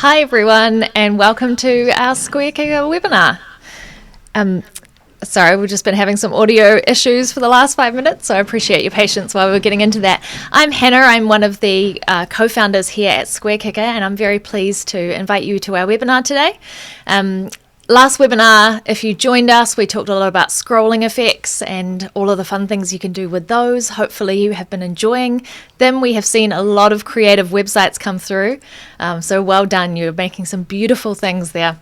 Hi everyone, and welcome to our SquareKicker webinar. Sorry, we've just been having some audio issues for the last 5 minutes, so I appreciate your patience while we're getting into that. I'm Hannah, I'm one of the co-founders here at SquareKicker, and I'm very pleased to invite you to our webinar today. Last webinar, if you joined us, we talked a lot about scrolling effects and all of the fun things you can do with those. Hopefully you have been enjoying them. We have seen a lot of creative websites come through, so well done, you're making some beautiful things there.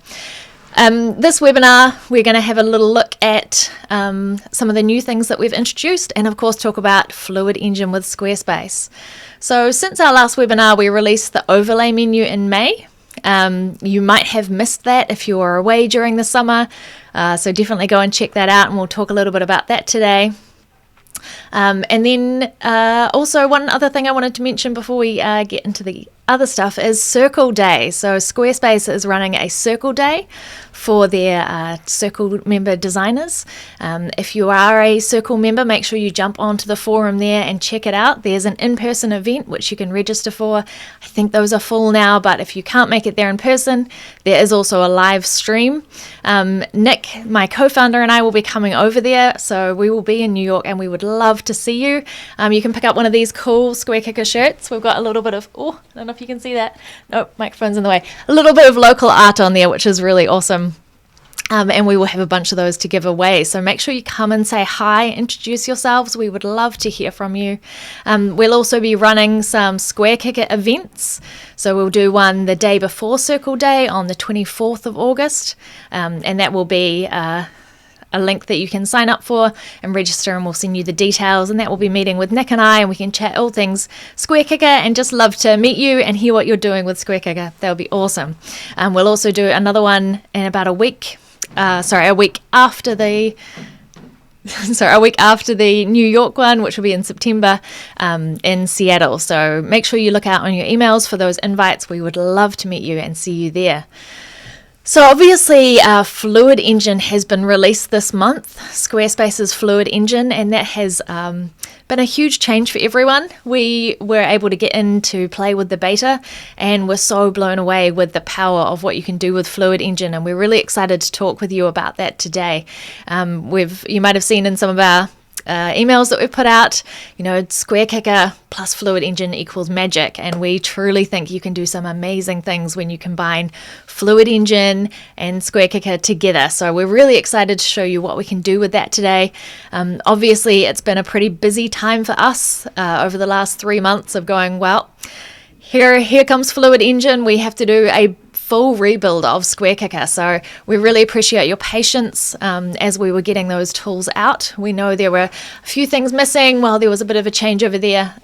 This webinar, we're going to have a little look at some of the new things that we've introduced and of course talk about Fluid Engine with Squarespace. So since our last webinar, we released the overlay menu in May. You might have missed that if you were away during the summer, so definitely go and check that out, and we'll talk a little bit about that today. And then also one other thing I wanted to mention before we get into the other stuff is Circle Day. So Squarespace is running a Circle Day for their Circle member designers. If you are a Circle member, make sure you jump onto the forum there and check it out. There's an in-person event which you can register for. I think those are full now, but if you can't make it there in person, there is also a live stream. Nick, my co-founder, and I will be coming over there, so we will be in New York and we would love to see you. You can pick up one of these cool SquareKicker shirts. We've got a little bit of, I don't know if you can see that. Nope, microphone's in the way. A little bit of local art on there, which is really awesome. And we will have a bunch of those to give away. So make sure you come and say hi, introduce yourselves. We would love to hear from you. We'll also be running some SquareKicker events. So we'll do one the day before Circle Day on the 24th of August. And that will be a link that you can sign up for and register, and we'll send you the details, and that will be meeting with Nick and I, and we can chat all things SquareKicker and just love to meet you and hear what you're doing with SquareKicker. That would be awesome. We'll also do another one in about a week after the New York one, which will be in September in Seattle. So make sure you look out on your emails for those invites. We would love to meet you and see you there. So obviously Fluid Engine has been released this month, Squarespace's Fluid Engine, and that has been a huge change for everyone. We were able to get in to play with the beta, and we're so blown away with the power of what you can do with Fluid Engine, and we're really excited to talk with you about that today. You might have seen in some of our emails that we've put out, SquareKicker plus Fluid Engine equals magic, and we truly think you can do some amazing things when you combine Fluid Engine and SquareKicker together. So we're really excited to show you what we can do with that today. Obviously, it's been a pretty busy time for us over the last 3 months of going, well, here comes Fluid Engine. We have to do a full rebuild of SquareKicker. So we really appreciate your patience as we were getting those tools out. We know there were a few things missing while there was a bit of a change over there,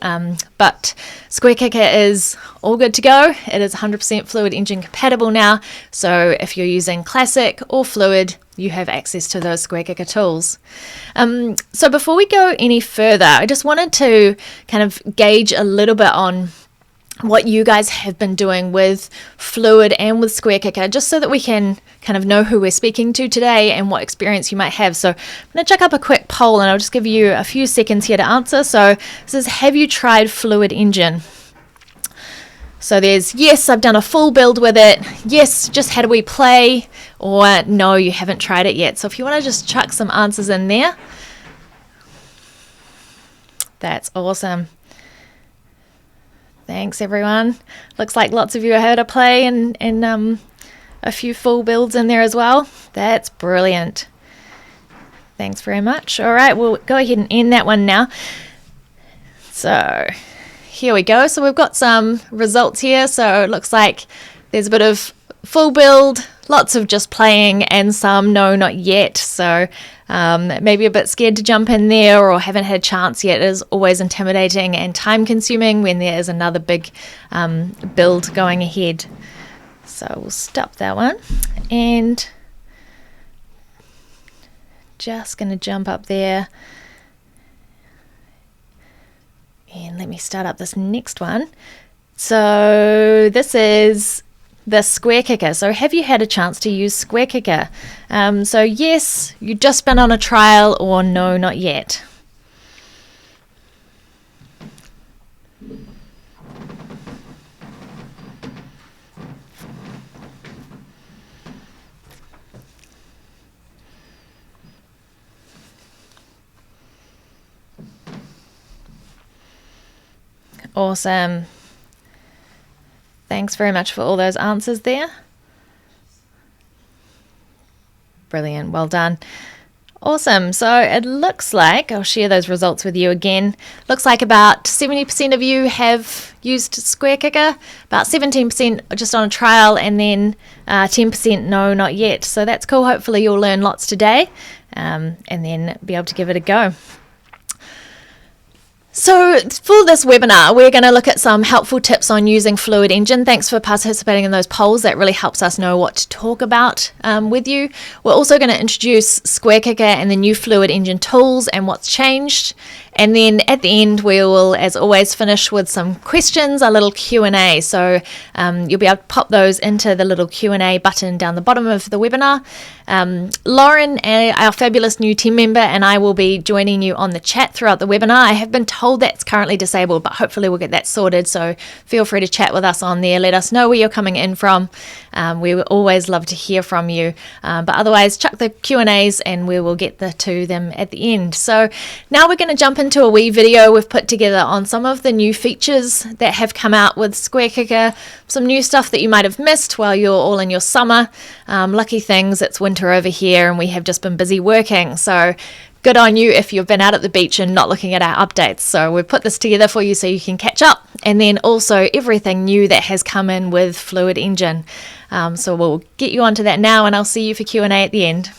but SquareKicker is all good to go. It is 100% Fluid Engine compatible now. So if you're using Classic or Fluid, you have access to those SquareKicker tools. So before we go any further, I just wanted to kind of gauge a little bit on what you guys have been doing with Fluid and with SquareKicker, just so that we can kind of know who we're speaking to today and what experience you might have. So I'm going to chuck up a quick poll, and I'll just give you a few seconds here to answer. So this is, have you tried Fluid Engine? So there's yes, I've done a full build with it. Yes, just how do we play? Or no, you haven't tried it yet. So if you want to just chuck some answers in there, that's awesome. Thanks, everyone. Looks like lots of you heard a play and a few full builds in there as well. That's brilliant. Thanks very much. All right, we'll go ahead and end that one now. So here we go. So we've got some results here. So it looks like there's a bit of full build, lots of just playing, and some no, not yet. So maybe a bit scared to jump in there or haven't had a chance yet. It is always intimidating and time consuming when there is another big build going ahead. So we'll stop that one, and just going to jump up there, and let me start up this next one. So this is the SquareKicker. So have you had a chance to use SquareKicker? So yes, you've just been on a trial, or no, not yet. Awesome. Thanks very much for all those answers there. Brilliant. Well done. Awesome. So it looks like, I'll share those results with you again. Looks like about 70% of you have used SquareKicker, about 17% just on a trial, and then 10% no, not yet. So that's cool. Hopefully you'll learn lots today and then be able to give it a go. So for this webinar, we're going to look at some helpful tips on using Fluid Engine. Thanks for participating in those polls. That really helps us know what to talk about with you. We're also going to introduce SquareKicker and the new Fluid Engine tools and what's changed. And then at the end, we will, as always, finish with some questions, a little Q&A. So you'll be able to pop those into the little Q&A button down the bottom of the webinar. Lauren, our fabulous new team member, and I will be joining you on the chat throughout the webinar. I have been told that's currently disabled, but hopefully we'll get that sorted. So feel free to chat with us on there. Let us know where you're coming in from. We would always love to hear from you. But otherwise, chuck the Q&As and we will get to them at the end. So now we're going to jump into a wee video we've put together on some of the new features that have come out with SquareKicker, some new stuff that you might have missed while you're all in your summer. Lucky things, it's winter over here and we have just been busy working. So good on you if you've been out at the beach and not looking at our updates. So we've put this together for you so you can catch up. And then also everything new that has come in with Fluid Engine. So we'll get you onto that now and I'll see you for Q&A at the end.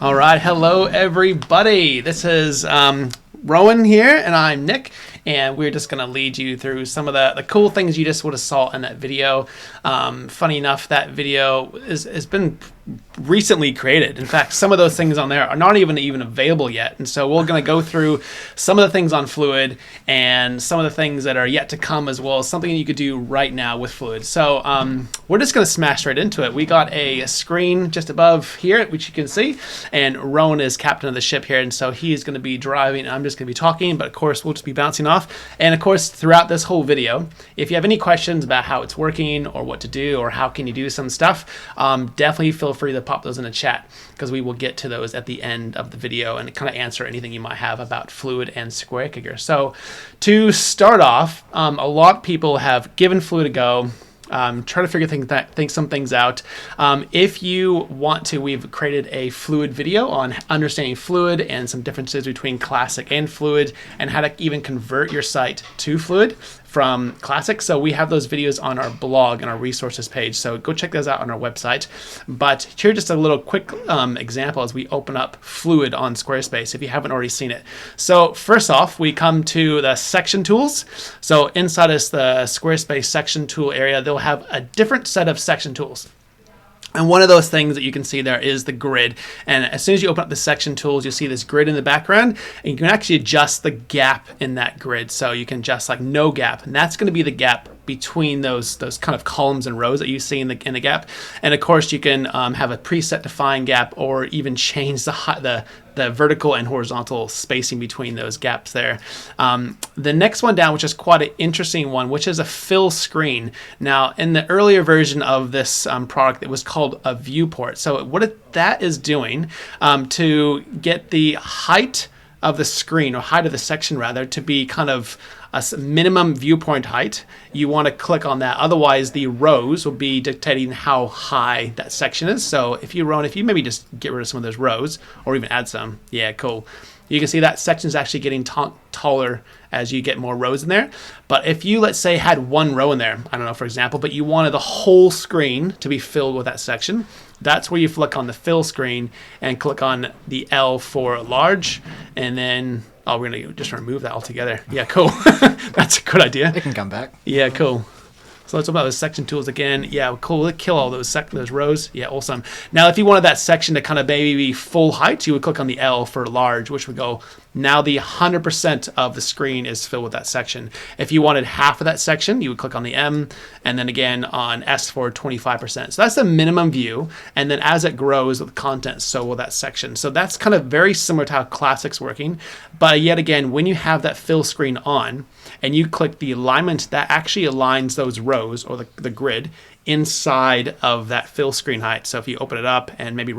All right, hello everybody. This is Rowan here, and I'm Nick, and we're just going to lead you through some of the cool things you just would have saw in that video. Funny enough, that video has been recently created. In fact, some of those things on there are not even available yet, and so we're going to go through some of the things on Fluid and some of the things that are yet to come, as well as something you could do right now with Fluid. So we're just going to smash right into it. We got a screen just above here, which you can see, and Rowan is captain of the ship here, and so he is going to be driving, and I'm just going to be talking, but of course we'll just be bouncing off. And of course, throughout this whole video, if you have any questions about how it's working or what to do or how can you do some stuff, definitely feel free to pop those in the chat, because we will get to those at the end of the video and kind of answer anything you might have about Fluid and SquareKicker. So to start off, a lot of people have given Fluid a go, try to figure some things out. If you want to, we've created a Fluid video on understanding Fluid and some differences between Classic and Fluid and how to even convert your site to Fluid. from Classic. So we have those videos on our blog and our resources page. So go check those out on our website. But here's just a little quick example as we open up Fluid on Squarespace if you haven't already seen it. So first off, we come to the section tools. So inside is the Squarespace section tool area. They'll have a different set of section tools. And one of those things that you can see there is the grid. And as soon as you open up the section tools, you'll see this grid in the background, and you can actually adjust the gap in that grid. So you can adjust like no gap, and that's going to be the gap between those kind of columns and rows that you see in the gap. And of course, you can have a preset defined gap, or even change the vertical and horizontal spacing between those gaps there. The next one down, which is quite an interesting one, which is a fill screen. Now, in the earlier version of this product, it was called a viewport. So what that is doing to get the height of the screen, or height of the section rather, to be kind of a minimum viewpoint height, you want to click on that. Otherwise, the rows will be dictating how high that section is. So if you maybe just get rid of some of those rows, or even add some, yeah, cool. You can see that section is actually getting taller as you get more rows in there. But if you, let's say, had one row in there, I don't know, for example, but you wanted the whole screen to be filled with that section, that's where you click on the fill screen and click on the L for large, and then we're going to just remove that altogether. Yeah, cool. That's a good idea. It can come back. Yeah, cool. So let's open up those section tools again. Yeah, cool. Let's kill all those rows. Yeah, awesome. Now, if you wanted that section to kind of maybe be full height, you would click on the L for large, which would go, now the 100% of the screen is filled with that section. If you wanted half of that section, you would click on the M, and then again on S for 25%. So that's the minimum view. And then as it grows with content, so will that section. So that's kind of very similar to how Classic's working. But yet again, when you have that fill screen on, and you click the alignment, that actually aligns those rows, or the grid, inside of that fill screen height. So if you open it up and maybe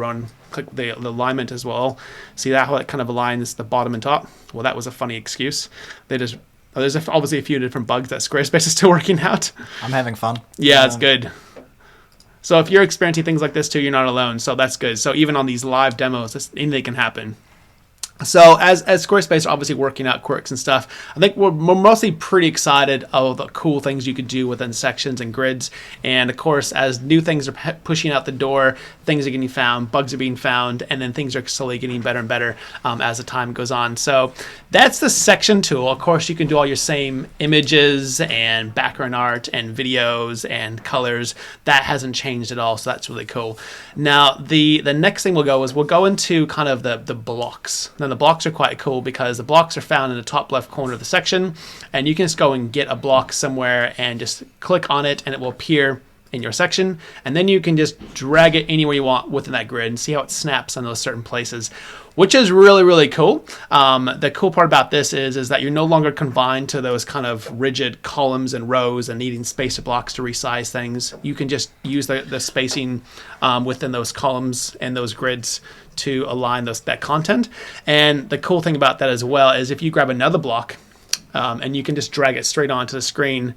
click the alignment as well, see that how it kind of aligns the bottom and top? Well, that was a funny excuse. There's obviously a few different bugs that Squarespace is still working out. I'm having fun. Yeah, it's good. So if you're experiencing things like this too, you're not alone. So that's good. So even on these live demos, anything can happen. So as Squarespace are obviously working out quirks and stuff, I think we're mostly pretty excited of the cool things you could do within sections and grids. And of course, as new things are pushing out the door, things are getting found, bugs are being found, and then things are slowly getting better and better as the time goes on. So that's the section tool. Of course, you can do all your same images and background art and videos and colors. That hasn't changed at all, so that's really cool. Now, the next thing we'll go into kind of the blocks. Now, the blocks are quite cool because the blocks are found in the top left corner of the section, and you can just go and get a block somewhere and just click on it, and it will appear in your section, and then you can just drag it anywhere you want within that grid and see how it snaps on those certain places, which is really, really cool. The cool part about this is that you're no longer confined to those kind of rigid columns and rows and needing spacer blocks to resize things. You can just use the spacing within those columns and those grids to align that content. And the cool thing about that as well is if you grab another block and you can just drag it straight onto the screen.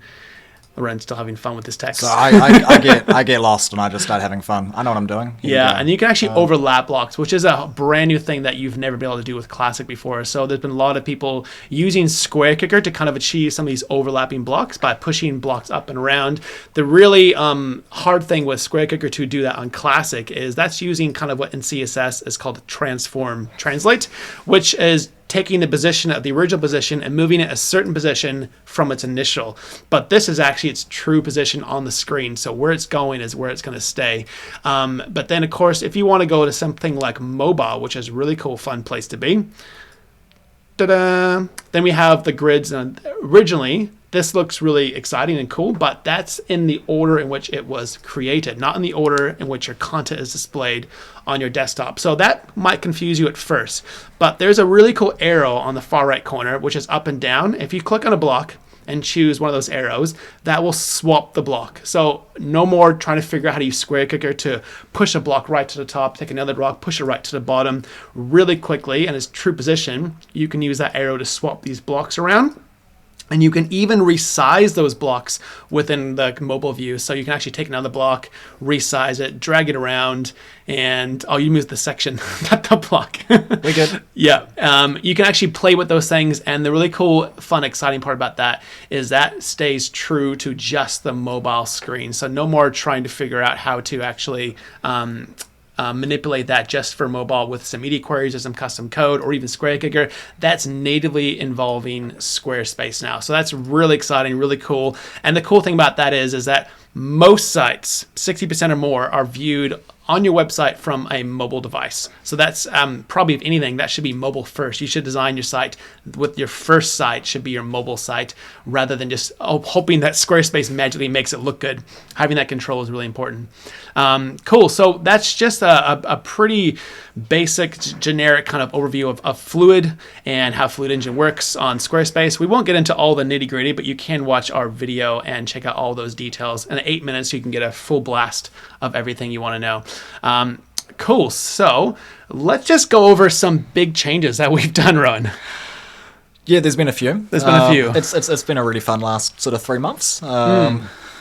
Loren's still having fun with this text. So I get lost and I just start having fun. I know what I'm doing. And you can actually overlap blocks, which is a brand new thing that you've never been able to do with Classic before. So there's been a lot of people using SquareKicker to kind of achieve some of these overlapping blocks by pushing blocks up and around. The really hard thing with SquareKicker to do that on Classic is that's using kind of what in CSS is called transform translate, which is taking the position of the original position and moving it a certain position from its initial. But this is actually its true position on the screen. So where it's going is where it's going to stay. But then, of course, if you want to go to something like mobile, which is a really cool, fun place to be, ta-da! Then we have the grids. And originally, this looks really exciting and cool, but that's in the order in which it was created, not in the order in which your content is displayed on your desktop. So that might confuse you at first, but there's a really cool arrow on the far right corner, which is up and down. If you click on a block and choose one of those arrows, that will swap the block. So no more trying to figure out how to use SquareKicker to push a block right to the top, take another block, push it right to the bottom really quickly, and its true position, you can use that arrow to swap these blocks around. And you can even resize those blocks within the mobile view. So you can actually take another block, resize it, drag it around, and you moved the section, not the block. We good. Yeah. You can actually play with those things. And the really cool, fun, exciting part about that is that stays true to just the mobile screen. So no more trying to figure out how to actually manipulate that just for mobile with some media queries or some custom code or even SquareKicker. That's natively involving Squarespace now. So that's really exciting, really cool. And the cool thing about that is that most sites, 60% or more, are viewed on your website from a mobile device. So that's probably, if anything, that should be mobile first. You should design your site with your first site should be your mobile site rather than just hoping that Squarespace magically makes it look good. Having that control is really important. Cool. So that's just a pretty basic, generic kind of overview of Fluid and how Fluid Engine works on Squarespace. We won't get into all the nitty gritty, but you can watch our video and check out all those details. In 8 minutes, you can get a full blast of everything you want to know. Cool. So let's just go over some big changes that we've done, Rowan. Yeah, there's been a few. It's been a really fun last sort of 3 months.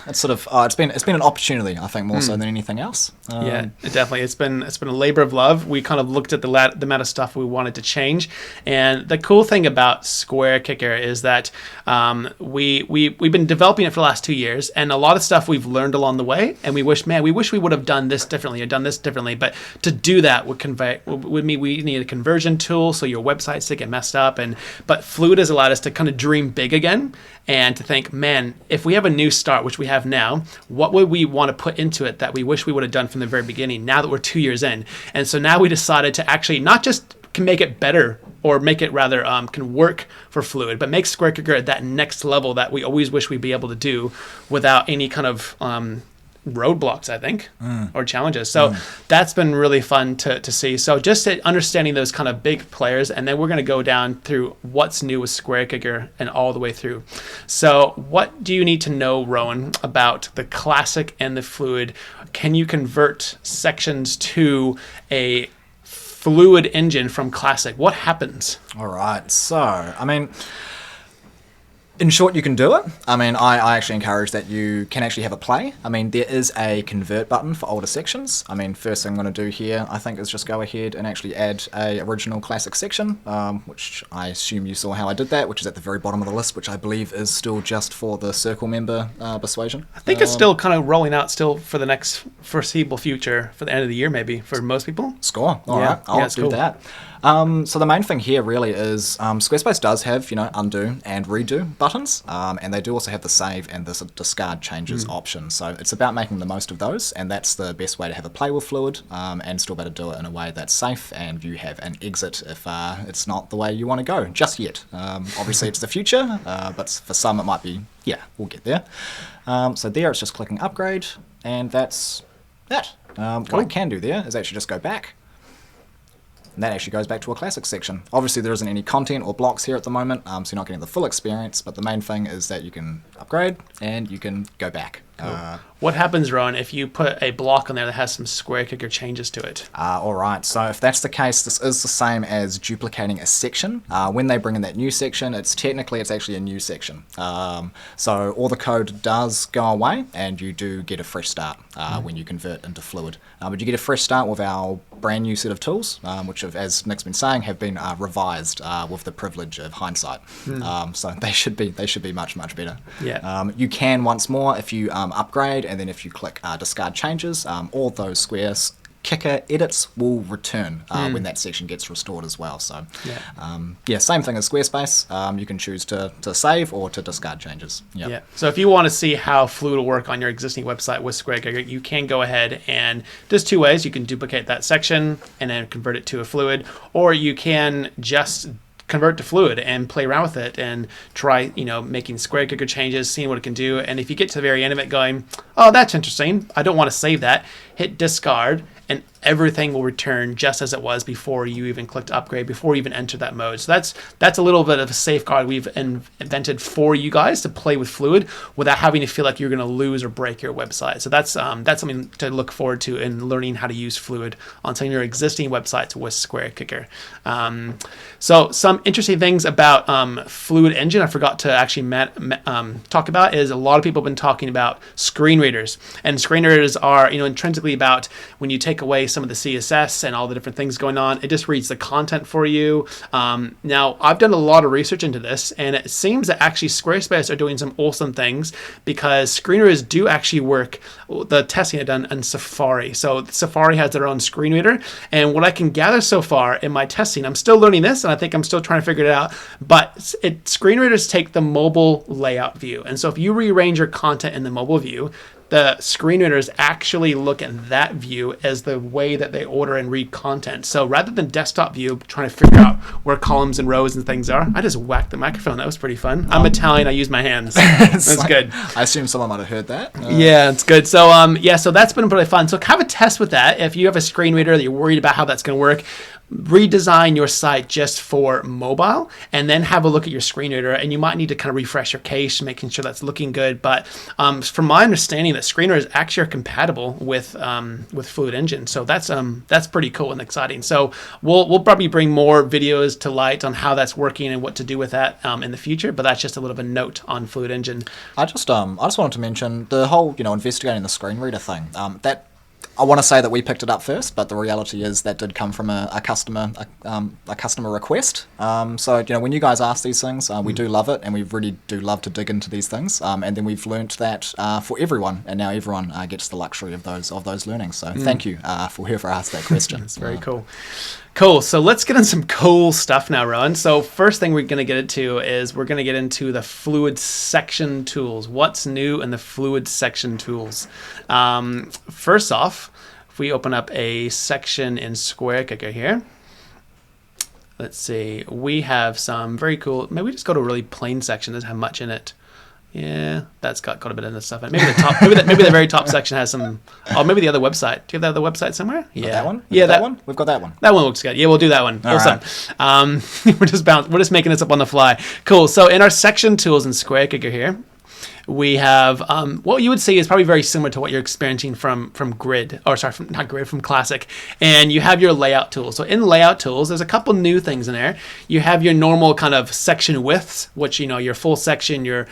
It's sort of it's been an opportunity, I think, more so than anything else. Yeah, definitely. It's been a labor of love. We kind of looked at the amount of stuff we wanted to change, and the cool thing about SquareKicker is that we've been developing it for the last 2 years, and a lot of stuff we've learned along the way, and we wish we would have done this differently or done this differently. But to do that would mean we need a conversion tool so your websites to get messed up, but Fluid has allowed us to kind of dream big again and to think, man, if we have a new start, which we have now, what would we want to put into it that we wish we would have done from the very beginning now that we're 2 years in? And so now we decided to actually not just can make it better or make it rather can work for Fluid, but make SquareKicker at that next level that we always wish we'd be able to do without any kind of roadblocks, I think, or challenges. So that's been really fun to see. So just understanding those kind of big players, and then we're going to go down through what's new with SquareKicker and all the way through. So what do you need to know, Rowan, about the Classic and the Fluid? Can you convert sections to a Fluid Engine from Classic? What happens? All right. So, I mean, in short, you can do it. I mean, I actually encourage that you can actually have a play. I mean, there is a convert button for older sections. I mean, first thing I'm going to do here, I think, is just go ahead and actually add a original classic section, which I assume you saw how I did that, which is at the very bottom of the list, which I believe is still just for the Circle member persuasion. I think it's still kind of rolling out still for the next foreseeable future, for the end of the year maybe, for most people. Score. All right, I'll do that. So the main thing here really is Squarespace does have, undo and redo buttons, and they do also have the save and the discard changes option. So it's about making the most of those, and that's the best way to have a play with Fluid and still be able to do it in a way that's safe and you have an exit if it's not the way you want to go just yet. Obviously it's the future, but for some it might be, we'll get there. So there it's just clicking upgrade, and that's that. What I can do there is actually just go back. And that actually goes back to a classic section. Obviously, there isn't any content or blocks here at the moment, so you're not getting the full experience, but the main thing is that you can upgrade and you can go back. Cool. What happens, Ron, if you put a block on there that has some SquareKicker changes to it? All right, so if that's the case, this is the same as duplicating a section. When they bring in that new section, it's actually a new section. So all the code does go away, and you do get a fresh start when you convert into Fluid. But you get a fresh start with our brand new set of tools, which have, as Nick's been saying, have been revised with the privilege of hindsight. So they should be much, much better. Yeah. You can once more if you upgrade, and then if you click discard changes, all those SquareKicker edits will return when that section gets restored as well. So same thing as Squarespace. You can choose to save or to discard changes. Yeah. So if you want to see how Fluid will work on your existing website with SquareKicker, you can go ahead and there's two ways. You can duplicate that section and then convert it to a Fluid, or you can just convert to Fluid and play around with it and try, making SquareKicker changes, seeing what it can do. And if you get to the very end of it going, oh, that's interesting, I don't want to save that, hit discard, and everything will return just as it was before you even clicked upgrade, before you even entered that mode. So that's a little bit of a safeguard we've invented for you guys to play with Fluid without having to feel like you're going to lose or break your website. So that's something to look forward to in learning how to use Fluid on some of your existing websites with SquareKicker. So some interesting things about Fluid Engine I forgot to actually talk about is a lot of people have been talking about screen readers, and screen readers are intrinsically about when you take away some of the CSS and all the different things going on, it just reads the content for you. Now, I've done a lot of research into this, and it seems that actually Squarespace are doing some awesome things because screen readers do actually work. The testing I've done in Safari. So Safari has their own screen reader, and what I can gather so far in my testing, I'm still learning this, and I think I'm still trying to figure it out, but screen readers take the mobile layout view. And so if you rearrange your content in the mobile view, the screen readers actually look at that view as the way that they order and read content. So rather than desktop view, trying to figure out where columns and rows and things are, I just whacked the microphone. That was pretty fun. I'm Italian. I use my hands. That's good. I assume someone might have heard that. Yeah, it's good. So so that's been pretty fun. So have a test with that. If you have a screen reader that you're worried about how that's going to work, redesign your site just for mobile and then have a look at your screen reader, and you might need to kind of refresh your cache, making sure that's looking good. But from my understanding, that screen readers actually are compatible with Fluid Engine, so that's pretty cool and exciting. So we'll probably bring more videos to light on how that's working and what to do with that in the future, but that's just a little bit of a note on Fluid Engine. I just wanted to mention the whole investigating the screen reader thing. That I want to say that we picked it up first, but the reality is that did come from a customer request. So when you guys ask these things, we do love it, and we really do love to dig into these things. And then we've learnt that for everyone, and now everyone gets the luxury of those learnings. So thank you for whoever asked that question. It's very cool. Cool. So let's get into some cool stuff now, Rowan. So first thing we're going to get into is we're going to get into the Fluid section tools. What's new in the Fluid section tools? First off, if we open up a section in SquareKicker here, let's see, we have some very cool, maybe we just go to a really plain section, doesn't have much in it. Yeah, that's got quite a bit of this stuff in it. Maybe the top, maybe the very top section has some. Oh, maybe the other website. Do you have that other website somewhere? Yeah, that one. Yeah, that one. We've got that one. That one looks good. Yeah, we'll do that one. All awesome. Right. We're just making this up on the fly. Cool. So in our section tools in SquareKicker here, we have what you would see is probably very similar to what you're experiencing from Grid, or sorry, from Classic. And you have your layout tools. So in layout tools, there's a couple new things in there. You have your normal kind of section widths, which your full section, you're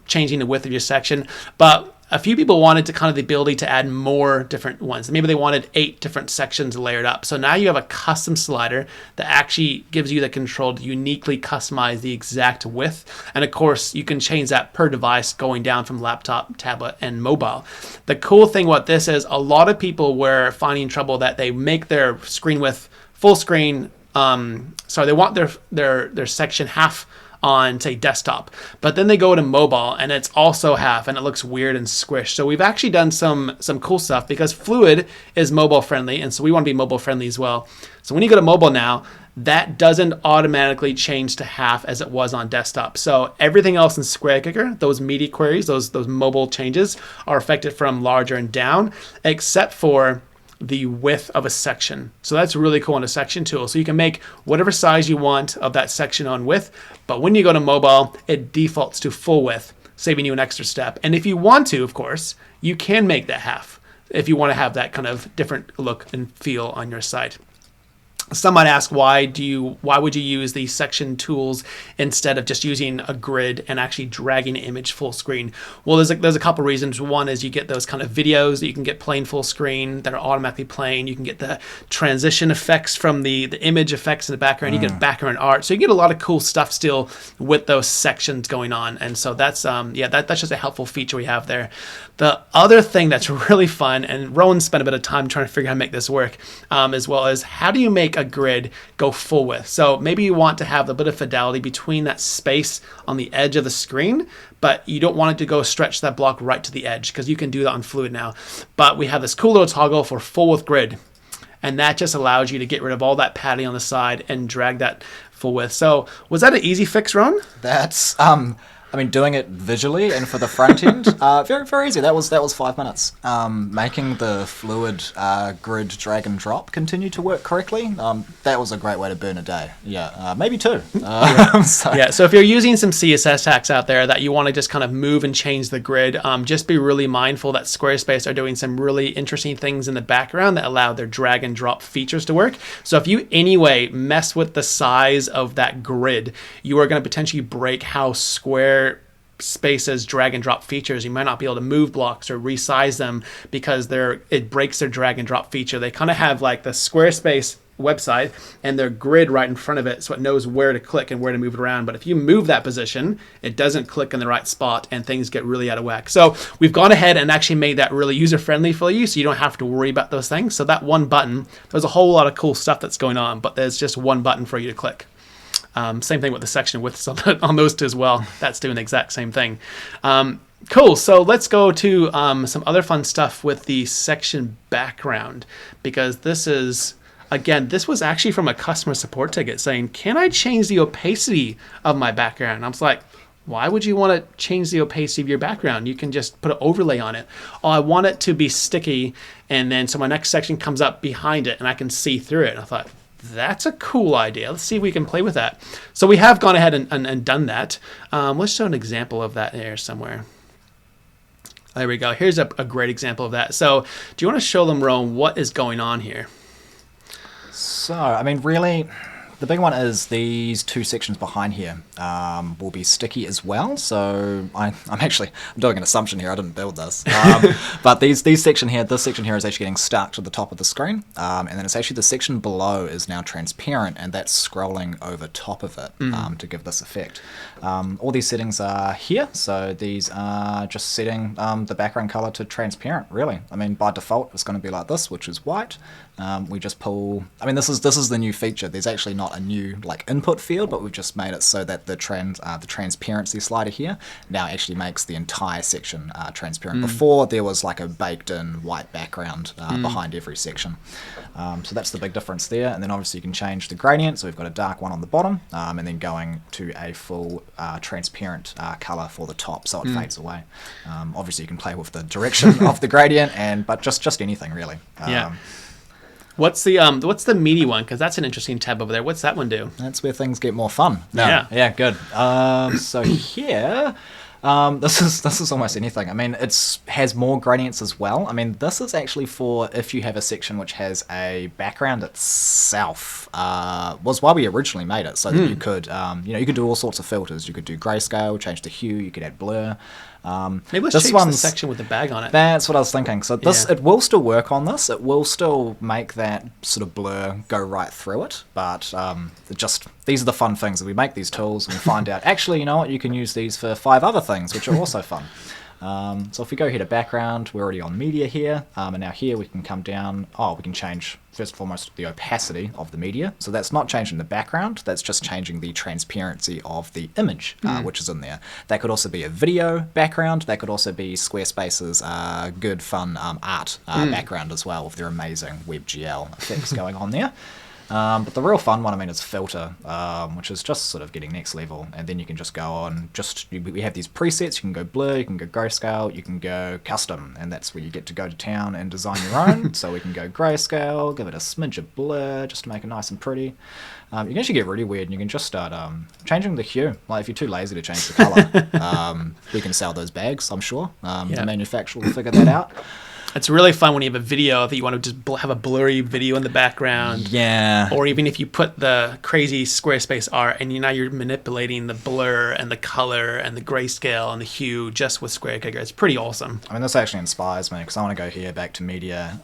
changing the width of your section. But a few people wanted to kind of the ability to add more different ones. Maybe they wanted 8 different sections layered up. So now you have a custom slider that actually gives you the control to uniquely customize the exact width. And of course, you can change that per device going down from laptop, tablet, and mobile. The cool thing about this is a lot of people were finding trouble that they make their screen width full screen. They want their section half on, say, desktop, but then they go to mobile and it's also half and it looks weird and squished. So we've actually done some cool stuff because Fluid is mobile friendly, and so we want to be mobile friendly as well. So when you go to mobile now, that doesn't automatically change to half as it was on desktop. So everything else in SquareKicker, those media queries, those mobile changes are affected from larger and down, except for the width of a section. So that's really cool in a section tool. So you can make whatever size you want of that section on width, but when you go to mobile, it defaults to full width, saving you an extra step. And if you want to, of course, you can make that half if you want to have that kind of different look and feel on your site. Some might ask, why would you use these section tools instead of just using a grid and actually dragging an image full screen? Well, there's a couple reasons. One is you get those kind of videos that you can get plain full screen that are automatically playing. You can get the transition effects from the image effects in the background. You get background art. So you get a lot of cool stuff still with those sections going on. And so that's just a helpful feature we have there. The other thing that's really fun, and Rowan spent a bit of time trying to figure out how to make this work, as well as how do you make a grid go full width? So maybe you want to have a bit of fidelity between that space on the edge of the screen, but you don't want it to go stretch that block right to the edge, because you can do that on Fluid now. But we have this cool little toggle for full width grid, and that just allows you to get rid of all that padding on the side and drag that full width. So was that an easy fix, Ron? That's I mean, doing it visually and for the front end, very, very easy. That was 5 minutes. Making the fluid grid drag and drop continue to work correctly, that was a great way to burn a day. Yeah, maybe 2. So if you're using some CSS hacks out there that you want to just kind of move and change the grid, just be really mindful that Squarespace are doing some really interesting things in the background that allow their drag and drop features to work. So if you anyway mess with the size of that grid, you are going to potentially break how Squarespace's drag and drop features. You might not be able to move blocks or resize them because it breaks their drag and drop feature. They kind of have like the Squarespace website and their grid right in front of it, so it knows where to click and where to move it around. But if you move that position, it doesn't click in the right spot and things get really out of whack. So we've gone ahead and actually made that really user-friendly for you, so you don't have to worry about those things. So that one button, there's a whole lot of cool stuff that's going on, but there's just one button for you to click. Same thing with the section widths on those two as well. That's doing the exact same thing. Cool. So let's go to some other fun stuff with the section background, because this was actually from a customer support ticket saying, can I change the opacity of my background? And I was like, why would you want to change the opacity of your background? You can just put an overlay on it. Oh, I want it to be sticky, and then so my next section comes up behind it and I can see through it. And I thought, that's a cool idea. Let's see if we can play with that. So we have gone ahead and done that. Let's show an example of that there somewhere. There we go. Here's a great example of that. So do you want to show them, Rowan, what is going on here? So, I mean, really, the big one is these 2 sections behind here will be sticky as well. So I'm doing an assumption here. I didn't build this, but this section here is actually getting stuck to the top of the screen, and then it's actually the section below is now transparent, and that's scrolling over top of it to give this effect. All these settings are here, so these are just setting the background color to transparent. Really, I mean, by default it's going to be like this, which is white. We just pull. I mean, this is the new feature. There's actually not a new like input field, but we've just made it so that the transparency slider here now actually makes the entire section transparent. Before there was like a baked-in white background behind every section. So that's the big difference there. And then obviously you can change the gradient. So we've got a dark one on the bottom, and then going to a full transparent color for the top, so it fades away. Obviously you can play with the direction of the gradient, but just anything really. Yeah. What's the meaty one? Because that's an interesting tab over there. What's that one do? That's where things get more fun. Yeah, good. So here, this is almost anything. I mean, it has more gradients as well. I mean, this is actually for if you have a section which has a background itself. Was why we originally made it, so that you could, you could do all sorts of filters. You could do grayscale, change the hue. You could add blur. Maybe let's change the section with the bag on it. That's what I was thinking. So it will still work on this. It will still make that sort of blur go right through it. But these are the fun things that we make these tools and we find out. Actually, you know what? You can use these for 5 other things, which are also fun. So if we go here to background, we're already on media here, and now here we can come down. We can change first and foremost the opacity of the media. So that's not changing the background, that's just changing the transparency of the image, which is in there. That could also be a video background. That could also be Squarespace's good fun art background as well, with their amazing WebGL effects going on there. But the real fun one, I mean, is filter, which is just sort of getting next level. And then you can just go on, we have these presets. You can go blur, you can go grayscale, you can go custom. And that's where you get to go to town and design your own. So we can go grayscale, give it a smidge of blur, just to make it nice and pretty. You can actually get really weird, and you can just start changing the hue. Like, if you're too lazy to change the color, we can sell those bags, I'm sure. The manufacturer will figure that out. It's really fun when you have a video that you want to just have a blurry video in the background. Yeah. Or even if you put the crazy Squarespace art and now you're manipulating the blur and the color and the grayscale and the hue just with SquareKicker. It's pretty awesome. I mean, this actually inspires me because I want to go here back to media.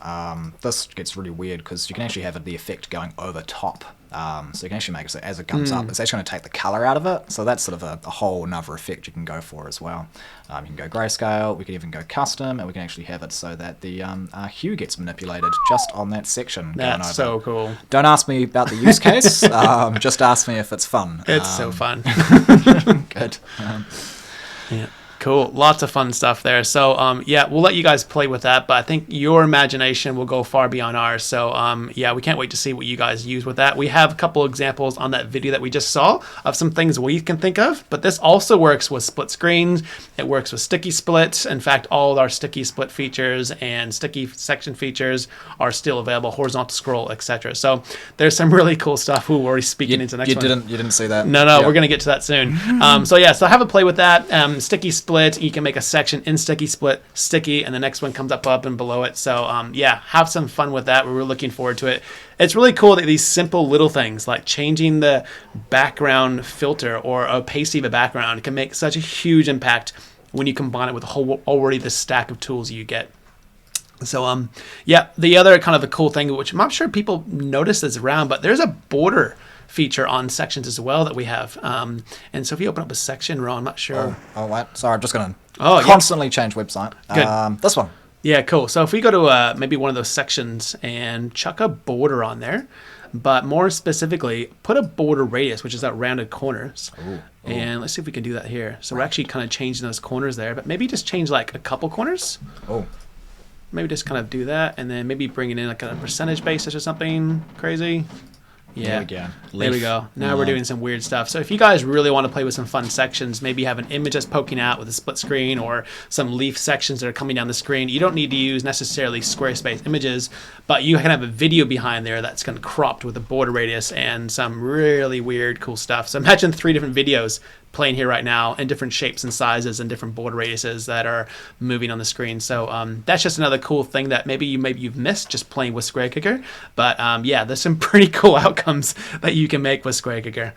This gets really weird because you can actually have the effect going over top. So you can actually make it so as it comes up, it's actually going to take the color out of it. So that's sort of a whole another effect you can go for as well. You can go grayscale, we can even go custom, and we can actually have it so that the hue gets manipulated just on that section. That's so cool. Don't ask me about the use case, just ask me if it's fun. It's so fun. Good. Yeah. Cool. Lots of fun stuff there. So, yeah, we'll let you guys play with that, but I think your imagination will go far beyond ours. So, yeah, we can't wait to see what you guys use with that. We have a couple examples on that video that we just saw of some things we can think of, but this also works with split screens. It works with sticky splits. In fact, all of our sticky split features and sticky section features are still available, horizontal scroll, etc. So, there's some really cool stuff. We're already speaking into the next one. You didn't see that? No, we're going to get to that soon. So, yeah, so have a play with that. Sticky split, you can make a section in sticky split sticky, and the next one comes up and below it. So yeah, have some fun with that. We're looking forward to it. It's really cool that these simple little things like changing the background filter or opacity of a background can make such a huge impact when you combine it with already the stack of tools you get. So yeah, the other kind of a cool thing, which I'm not sure people notice is around, but there's a border feature on sections as well that we have. And so if you open up a section, Ron, I'm not sure. Oh, wait. Sorry, I'm just going to constantly change website. Good. This one. Yeah, cool. So if we go to maybe one of those sections and chuck a border on there, but more specifically, put a border radius, which is that rounded corners. Ooh. And let's see if we can do that here. So we're actually kind of changing those corners there, but maybe just change like a couple corners. Oh. Maybe just kind of do that, and then maybe bring it in like a percentage basis or something crazy. Yeah, there we go. Now we're doing some weird stuff. So if you guys really want to play with some fun sections, maybe have an image that's poking out with a split screen or some leaf sections that are coming down the screen, you don't need to use necessarily Squarespace images, but you can have a video behind there that's kind of cropped with a border radius and some really weird, cool stuff. So imagine 3 different videos playing here right now in different shapes and sizes and different border radiuses that are moving on the screen. So that's just another cool thing that maybe you've missed just playing with SquareKicker. But yeah, there's some pretty cool outcomes that you can make with SquareKicker.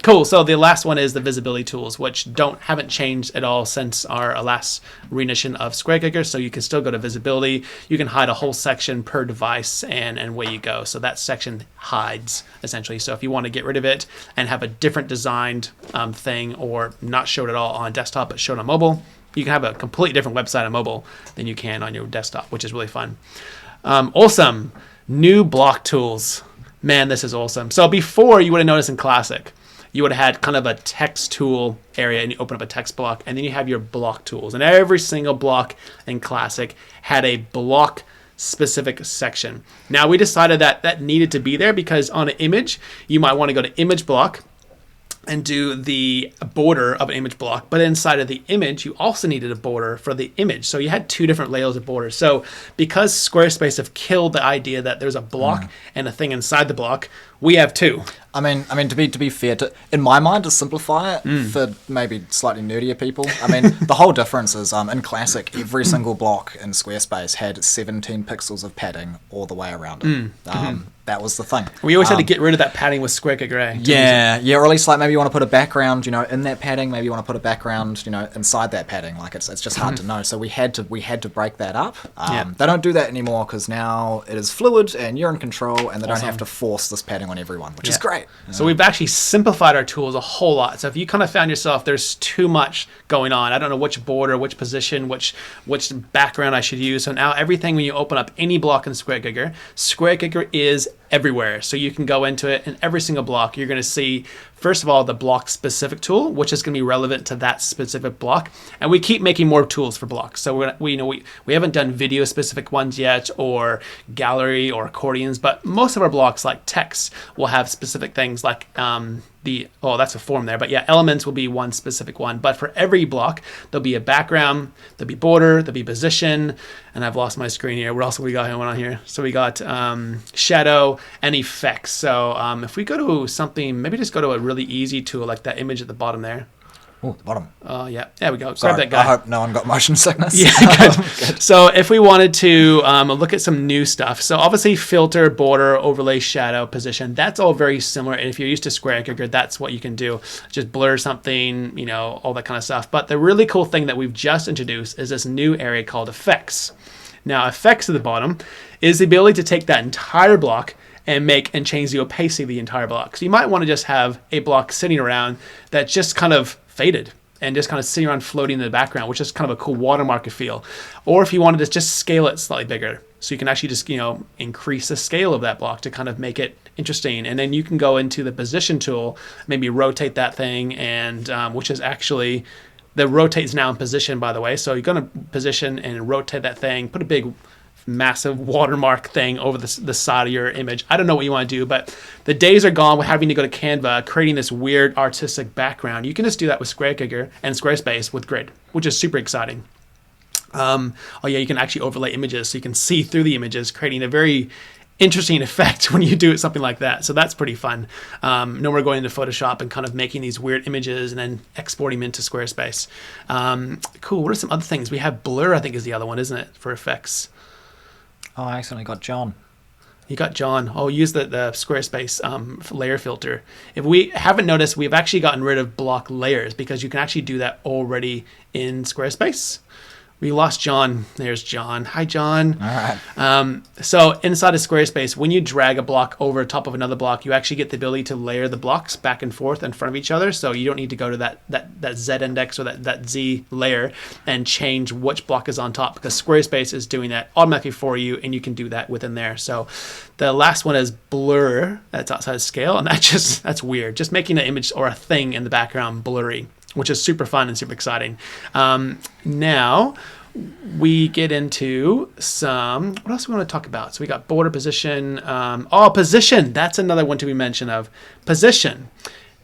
Cool. So the last one is the visibility tools, which haven't changed at all since our last rendition of SquareKicker. So you can still go to visibility. You can hide a whole section per device, and away you go. So that section hides essentially. So if you want to get rid of it and have a different designed thing, or not show it at all on desktop but show it on mobile, you can have a completely different website on mobile than you can on your desktop, which is really fun. Awesome. New block tools. Man, this is awesome. So before, you would have noticed in Classic, you would have had kind of a text tool area, and you open up a text block, and then you have your block tools. And every single block in Classic had a block specific section. Now we decided that needed to be there because on an image, you might want to go to image block and do the border of an image block, but inside of the image you also needed a border for the image, so you had 2 different layers of borders. So because Squarespace have killed the idea that there's a block and a thing inside the block, we have 2. I mean, to be fair, in my mind, to simplify it for maybe slightly nerdier people, I mean, the whole difference is in Classic, every single block in Squarespace had 17 pixels of padding all the way around it. That was the thing. We always had to get rid of that padding with SquareKicker. Yeah, or at least like maybe you want to put a background, in that padding. Maybe you want to put a background, inside that padding. Like it's just hard to know. So we had to break that up. They don't do that anymore because now it is fluid and you're in control, and they don't have to force this padding on everyone, which is great. So we've actually simplified our tools a whole lot. So if you kind of found yourself there's too much going on, I don't know which border, which position, which background I should use. So now everything, when you open up any block in SquareKicker is everywhere. So you can go into it, and every single block you're going to see, first of all, the block specific tool, which is going to be relevant to that specific block. And we keep making more tools for blocks. So we haven't done video specific ones yet, or gallery or accordions, but most of our blocks, like text, will have specific things like that's a form there, but yeah, elements will be one specific one. But for every block, there'll be a background, there'll be border, there'll be position, and I've lost my screen here. What else have we got going on here? So we got shadow and effects. So if we go to something, maybe just go to a really easy tool like that image at the bottom there. Oh, the bottom. Oh, yeah. There we go. Sorry, Grab that guy. I hope no one got motion sickness. Yeah, good. So if we wanted to look at some new stuff, so obviously filter, border, overlay, shadow, position, that's all very similar. And if you're used to SquareKicker, that's what you can do. Just blur something, all that kind of stuff. But the really cool thing that we've just introduced is this new area called effects. Now, effects at the bottom is the ability to take that entire block and change the opacity of the entire block. So you might want to just have a block sitting around that's just kind of faded and just kind of sitting around floating in the background, which is kind of a cool watermark feel. Or if you wanted to just scale it slightly bigger, so you can actually just increase the scale of that block to kind of make it interesting. And then you can go into the position tool, maybe rotate that thing, and which is actually The rotate is now in position, by the way. So you're going to position and rotate that thing, put a big massive watermark thing over the side of your image. I don't know what you want to do, but the days are gone with having to go to Canva, creating this weird artistic background. You can just do that with SquareKicker and Squarespace with Grid, which is super exciting. Oh yeah, you can actually overlay images so you can see through the images, creating a very interesting effect when you do something like that. So that's pretty fun. No more going into Photoshop and kind of making these weird images and then exporting them into Squarespace. Cool. What are some other things? We have Blur, I think is the other one, isn't it, for effects? Oh, I accidentally got John. You got John. Oh, use the Squarespace layer filter. If we haven't noticed, we've actually gotten rid of block layers because you can actually do that already in Squarespace. We lost John. There's John. Hi, John. All right. So inside of Squarespace, when you drag a block over top of another block, you actually get the ability to layer the blocks back and forth in front of each other. So you don't need to go to that Z index or that Z layer and change which block is on top, because Squarespace is doing that automatically for you, and you can do that within there. So the last one is Blur. That's outside of scale, and that's weird. Just making an image or a thing in the background blurry, which is super fun and super exciting. Now we get into some, what else do we want to talk about? So we got border position. Position. That's another one to be mentioned of. Position.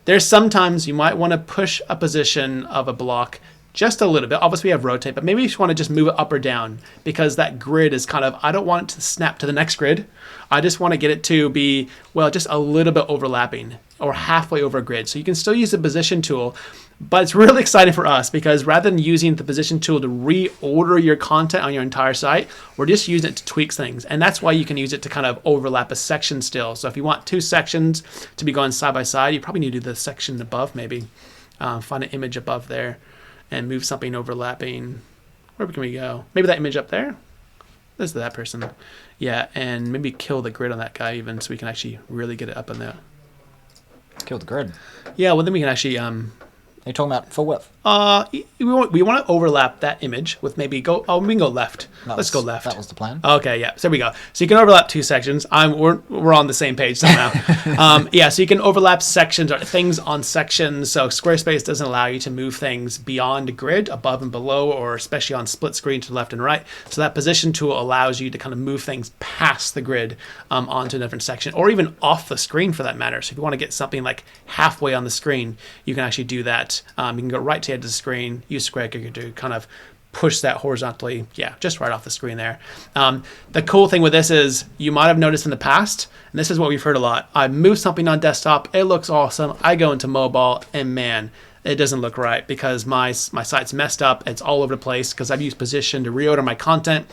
There's sometimes you might want to push a position of a block just a little bit. Obviously we have rotate, but maybe you just want to just move it up or down, because that grid is kind of, I don't want it to snap to the next grid. I just want to get it to be, well, just a little bit overlapping or halfway over a grid. So you can still use the position tool, but it's really exciting for us because rather than using the position tool to reorder your content on your entire site, we're just using it to tweak things. And that's why you can use it to kind of overlap a section still. So if you want two sections to be going side by side, you probably need to do the section above maybe. Find an image above there and move something overlapping. Where can we go? Maybe that image up there? This is that person. Yeah, and maybe kill the grid on that guy even so we can actually really get it up in there. Kill the grid. Yeah, well then we can actually... Are you talking about full width? We want to overlap that image with maybe we can go left. Let's go left. That was the plan. Okay, yeah. So there we go. So you can overlap two sections. We're on the same page somehow. Yeah, so you can overlap sections or things on sections. So Squarespace doesn't allow you to move things beyond a grid, above and below, or especially on split screen to the left and right. So that position tool allows you to kind of move things past the grid onto a different section, or even off the screen for that matter. So if you want to get something like halfway on the screen, you can actually do that. You can go right to the edge of the screen, use SquareKicker to kind of push that horizontally, just right off the screen there. The cool thing with this is you might have noticed in the past, and this is what we've heard a lot, I move something on desktop, it looks awesome, I go into mobile, and man, it doesn't look right because my site's messed up, it's all over the place because I've used position to reorder my content.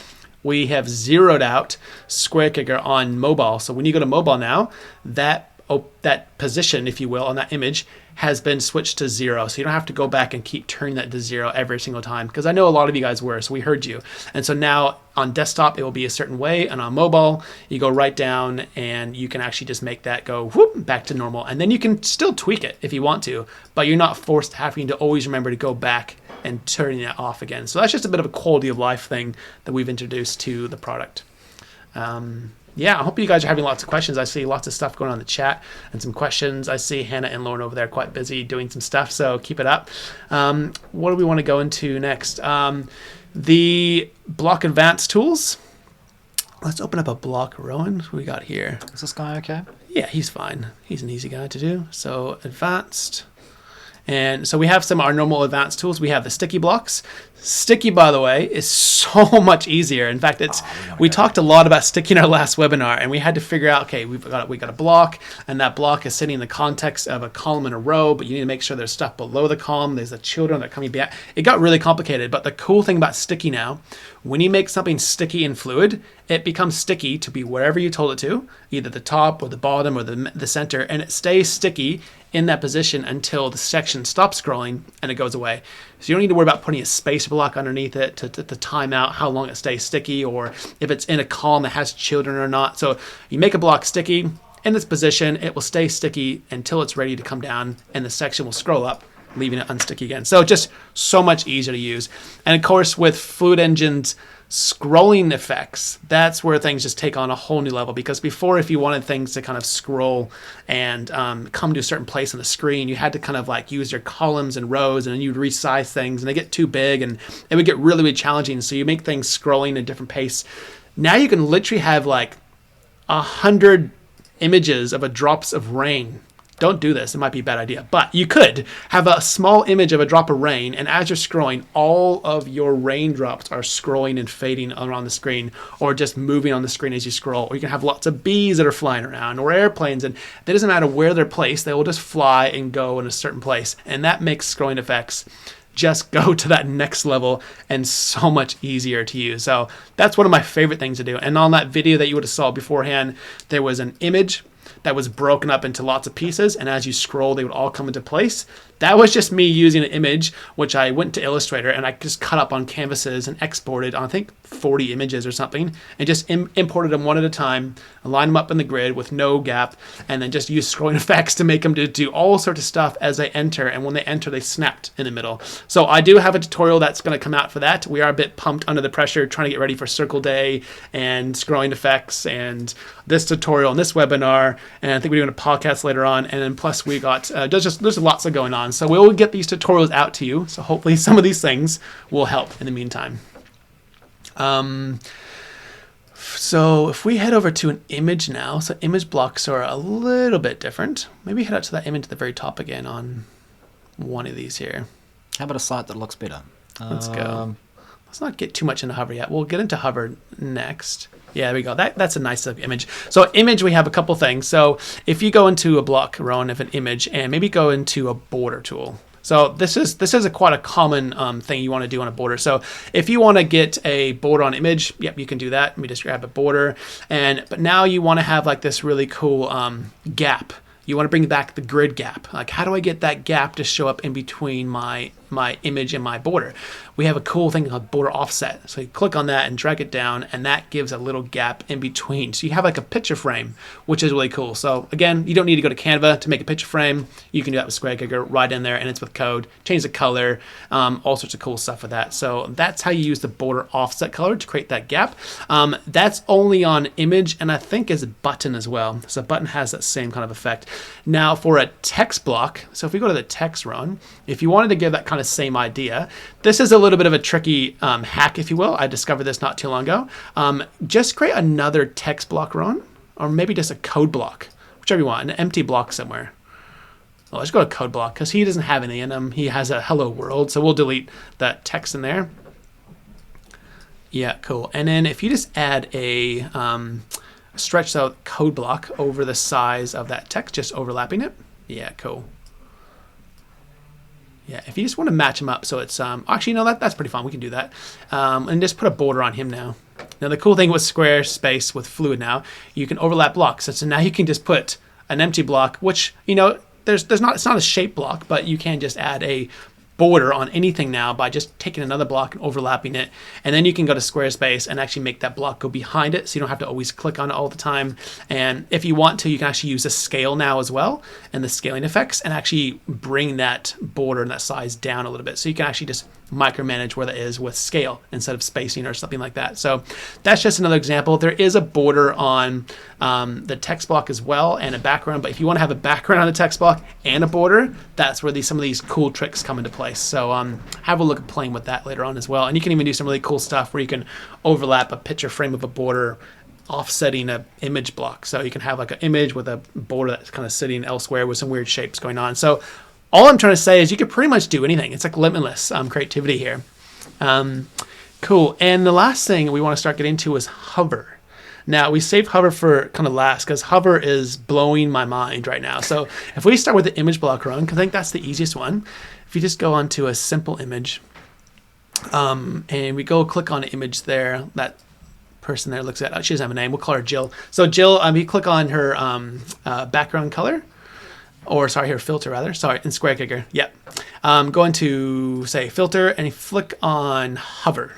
We have zeroed out SquareKicker on mobile. So when you go to mobile now, that position, if you will, on that image has been switched to 0. So you don't have to go back and keep turning that to 0 every single time, because I know a lot of you guys were, so we heard you. And so now on desktop, it will be a certain way, and on mobile, you go right down and you can actually just make that go whoop, back to normal. And then you can still tweak it if you want to, but you're not forced having to always remember to go back and turning it off again. So that's just a bit of a quality of life thing that we've introduced to the product. Yeah, I hope you guys are having lots of questions. I see lots of stuff going on in the chat and some questions. I see Hannah and Lauren over there quite busy doing some stuff, so keep it up. What do we want to go into next? The block advanced tools. Let's open up a block, Rowan. What we got here? Is this guy okay? Yeah, he's fine. He's an easy guy to do. So advanced. And so we have our normal advanced tools. We have the sticky blocks. Sticky, by the way, is so much easier. In fact, we talked a lot about sticky in our last webinar, and we had to figure out, okay, we got a block, and that block is sitting in the context of a column and a row, but you need to make sure there's stuff below the column. There's the children that are coming back. It got really complicated, but the cool thing about sticky now, when you make something sticky in Fluid, it becomes sticky to be wherever you told it to, either the top or the bottom or the center, and it stays sticky in that position until the section stops scrolling and it goes away. So you don't need to worry about putting a space block underneath it to time out how long it stays sticky, or if it's in a column that has children or not. So you make a block sticky in this position, it will stay sticky until it's ready to come down, and the section will scroll up, leaving it unsticky again. So just so much easier to use. And of course, with Fluid Engine's scrolling effects, that's where things just take on a whole new level. Because before, if you wanted things to kind of scroll and come to a certain place on the screen, you had to kind of like use your columns and rows, and then you'd resize things, and they get too big, and it would get really, really challenging. So you make things scrolling at a different pace. Now you can literally have like 100 images of a drops of rain. Don't do this. It might be a bad idea. But you could have a small image of a drop of rain, and as you're scrolling, all of your raindrops are scrolling and fading around the screen, or just moving on the screen as you scroll. Or you can have lots of bees that are flying around, or airplanes, and it doesn't matter where they're placed. They will just fly and go in a certain place. And that makes scrolling effects just go to that next level and so much easier to use. So that's one of my favorite things to do. And on that video that you would have saw beforehand, there was an image that was broken up into lots of pieces, and as you scroll, they would all come into place. That was just me using an image, which I went to Illustrator and I just cut up on canvases and exported on, I think, 40 images or something, and just imported them one at a time, aligned them up in the grid with no gap, and then just use scrolling effects to make them do all sorts of stuff as they enter, and when they enter, they snapped in the middle. So I do have a tutorial that's going to come out for that. We are a bit pumped under the pressure trying to get ready for Circle Day and scrolling effects and this tutorial and this webinar, and I think we're doing a podcast later on, and then plus we got, there's lots of going on. So we will get these tutorials out to you. So hopefully some of these things will help in the meantime. So if we head over to an image now, so image blocks are a little bit different. Maybe head out to that image at the very top again on one of these here. How about a site that looks better? Let's go. Let's not get too much into hover yet. We'll get into hover next. Yeah, there we go. That's a nice image. So image, we have a couple things. So if you go into a block, Rowan, of an image, and maybe go into a border tool. So this is quite a common thing you want to do on a border. So if you want to get a border on image, yep, you can do that. Let me just grab a border. But now you want to have like this really cool gap. You want to bring back the grid gap. Like, how do I get that gap to show up in between my image and my border? We have a cool thing called border offset. So you click on that and drag it down, and that gives a little gap in between. So you have like a picture frame, which is really cool. So again, you don't need to go to Canva to make a picture frame. You can do that with SquareKicker right in there, and it's with code. Change the color, all sorts of cool stuff with that. So that's how you use the border offset color to create that gap. That's only on image, and I think is a button as well. So a button has that same kind of effect. Now for a text block, so if we go to the text run, if you wanted to give that kind of same idea, this is a little bit of a tricky hack, if you will. I discovered this not too long ago. Just create another text block run, or maybe just a code block, whichever you want, an empty block somewhere. Well, let's go to code block because he doesn't have any in him. He has a hello world, so we'll delete that text in there. Yeah, cool. And then if you just add a stretched out code block over the size of that text, just overlapping it. Yeah, cool. Yeah, if you just want to match them up so it's, actually, no, that's pretty fun. We can do that. And just put a border on him now. Now, the cool thing with Squarespace with Fluid now, you can overlap blocks. So now you can just put an empty block, which, you know, it's not a shape block, but you can just add a border on anything now by just taking another block and overlapping it, and then you can go to Squarespace and actually make that block go behind it, so you don't have to always click on it all the time. And if you want to, you can actually use the scale now as well, and the scaling effects, and actually bring that border and that size down a little bit, so you can actually just micromanage where that is with scale instead of spacing or something like that. So that's just another example. There is a border on the text block as well, and a background, but if you want to have a background on the text block and a border, that's where some of these cool tricks come into place. So have a look at playing with that later on as well. And you can even do some really cool stuff where you can overlap a picture frame of a border offsetting an image block. So you can have like an image with a border that's kind of sitting elsewhere with some weird shapes going on. So all I'm trying to say is you could pretty much do anything. It's like limitless creativity here. Cool. And the last thing we want to start getting into is hover. Now, we saved hover for kind of last because hover is blowing my mind right now. So if we start with the image block run, because I think that's the easiest one. If you just go onto a simple image and we go click on an image there, that person there looks at, she doesn't have a name, we'll call her Jill. So Jill, you click on her background color, or sorry, her filter rather, sorry, in SquareKicker, yep. Go into, say, filter, and you flick on hover.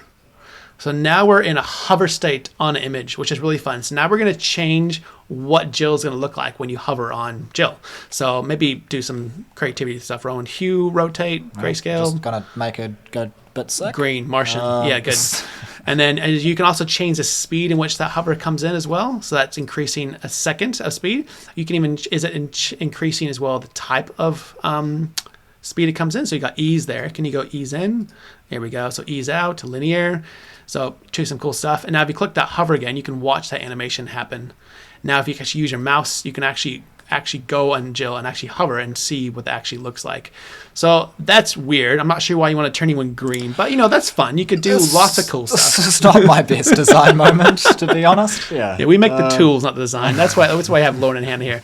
So now we're in a hover state on an image, which is really fun. So now we're going to change what Jill's going to look like when you hover on Jill. So maybe do some creativity stuff. Rowan, hue, rotate, grayscale. Just going to make it go a bit sick. Green, Martian. Yeah, good. And then you can also change the speed in which that hover comes in as well. So that's increasing a second of speed. You can even, increasing as well the type of speed it comes in. So you got ease there. Can you go ease in? There we go. So ease out to linear. So choose some cool stuff. And now if you click that hover again, you can watch that animation happen. Now if you actually use your mouse, you can actually go and Jill and actually hover and see what that actually looks like. So that's weird. I'm not sure why you want to turn anyone green, but that's fun. You could do lots of cool stuff. It's not my best design moment, to be honest. Yeah, we make the tools, not the design. That's why I have Lauren and Hannah here.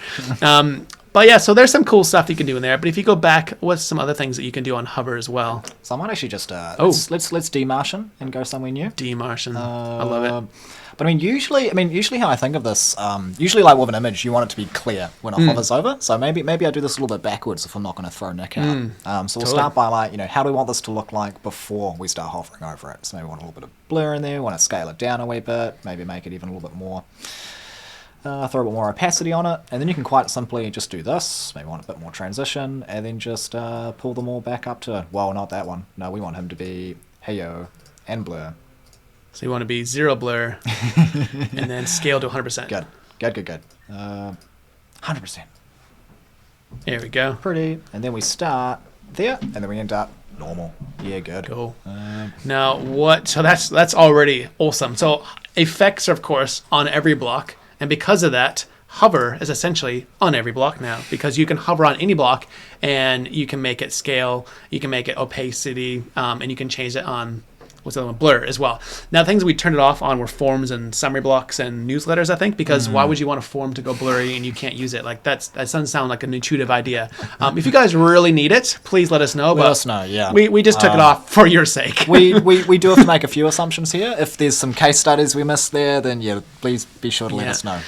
But yeah, so there's some cool stuff you can do in there. But if you go back, what's some other things that you can do on hover as well? So I might actually just let's demartian and go somewhere new. Demartian, I love it. But usually how I think of this, usually like with an image, you want it to be clear when it hovers over. So maybe I do this a little bit backwards if I'm not going to throw Nick out. So we'll start by like, how do we want this to look like before we start hovering over it? So maybe we want a little bit of blur in there. We want to scale it down a wee bit. Maybe make it even a little bit more. Throw a bit more opacity on it, and then you can quite simply just do this. Maybe want a bit more transition, and then just pull them all back up to, well, not that one. No, we want him to be heyo and blur. So you want to be 0 blur, and then scale to 100%. Good. 100%. There we go. Pretty. And then we start there, and then we end up normal. Yeah, good. Cool. Now what? So that's already awesome. So effects are of course on every block. And because of that, hover is essentially on every block now, because you can hover on any block and you can make it scale, you can make it opacity, and you can change it on what's the other one? Blur as well. Now, things we turned it off on were forms and summary blocks and newsletters, I think, because why would you want a form to go blurry and you can't use it? Like that doesn't sound like an intuitive idea. If you guys really need it, please let us know. Let us know, yeah. We just took it off for your sake. we do have to make a few assumptions here. If there's some case studies we missed there, then please be sure to let us know.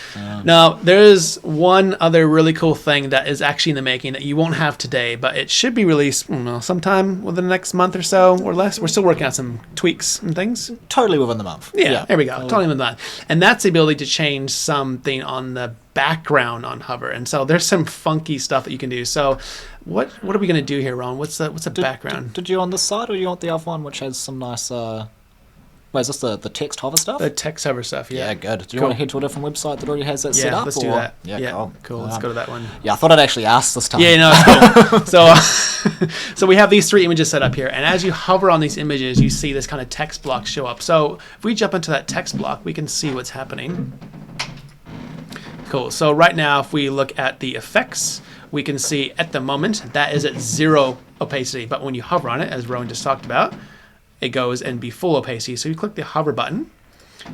Now, there's one other really cool thing that is actually in the making that you won't have today, but it should be released sometime within the next month or so or less. We're still working on some tweaks and things. Totally within the month. Yeah, there we go. Totally within the month. And that's the ability to change something on the background on hover. And so there's some funky stuff that you can do. So what are we going to do here, Ron? What's the background? Did you on this side, or do you want the other one, which has some nice... is this the text hover stuff? The text hover stuff, yeah. Yeah, good. Do you want to head to a different website that already has that set up? Yeah, let's do that. Yeah, cool. Let's go to that one. Yeah, I thought I'd actually ask this time. Yeah, no, it's cool. So we have these 3 images set up here, and as you hover on these images, you see this kind of text block show up. So if we jump into that text block, we can see what's happening. Cool. So right now, if we look at the effects, we can see at the moment that is at 0 opacity, but when you hover on it, as Rowan just talked about, it goes and be full opacity. So you click the hover button,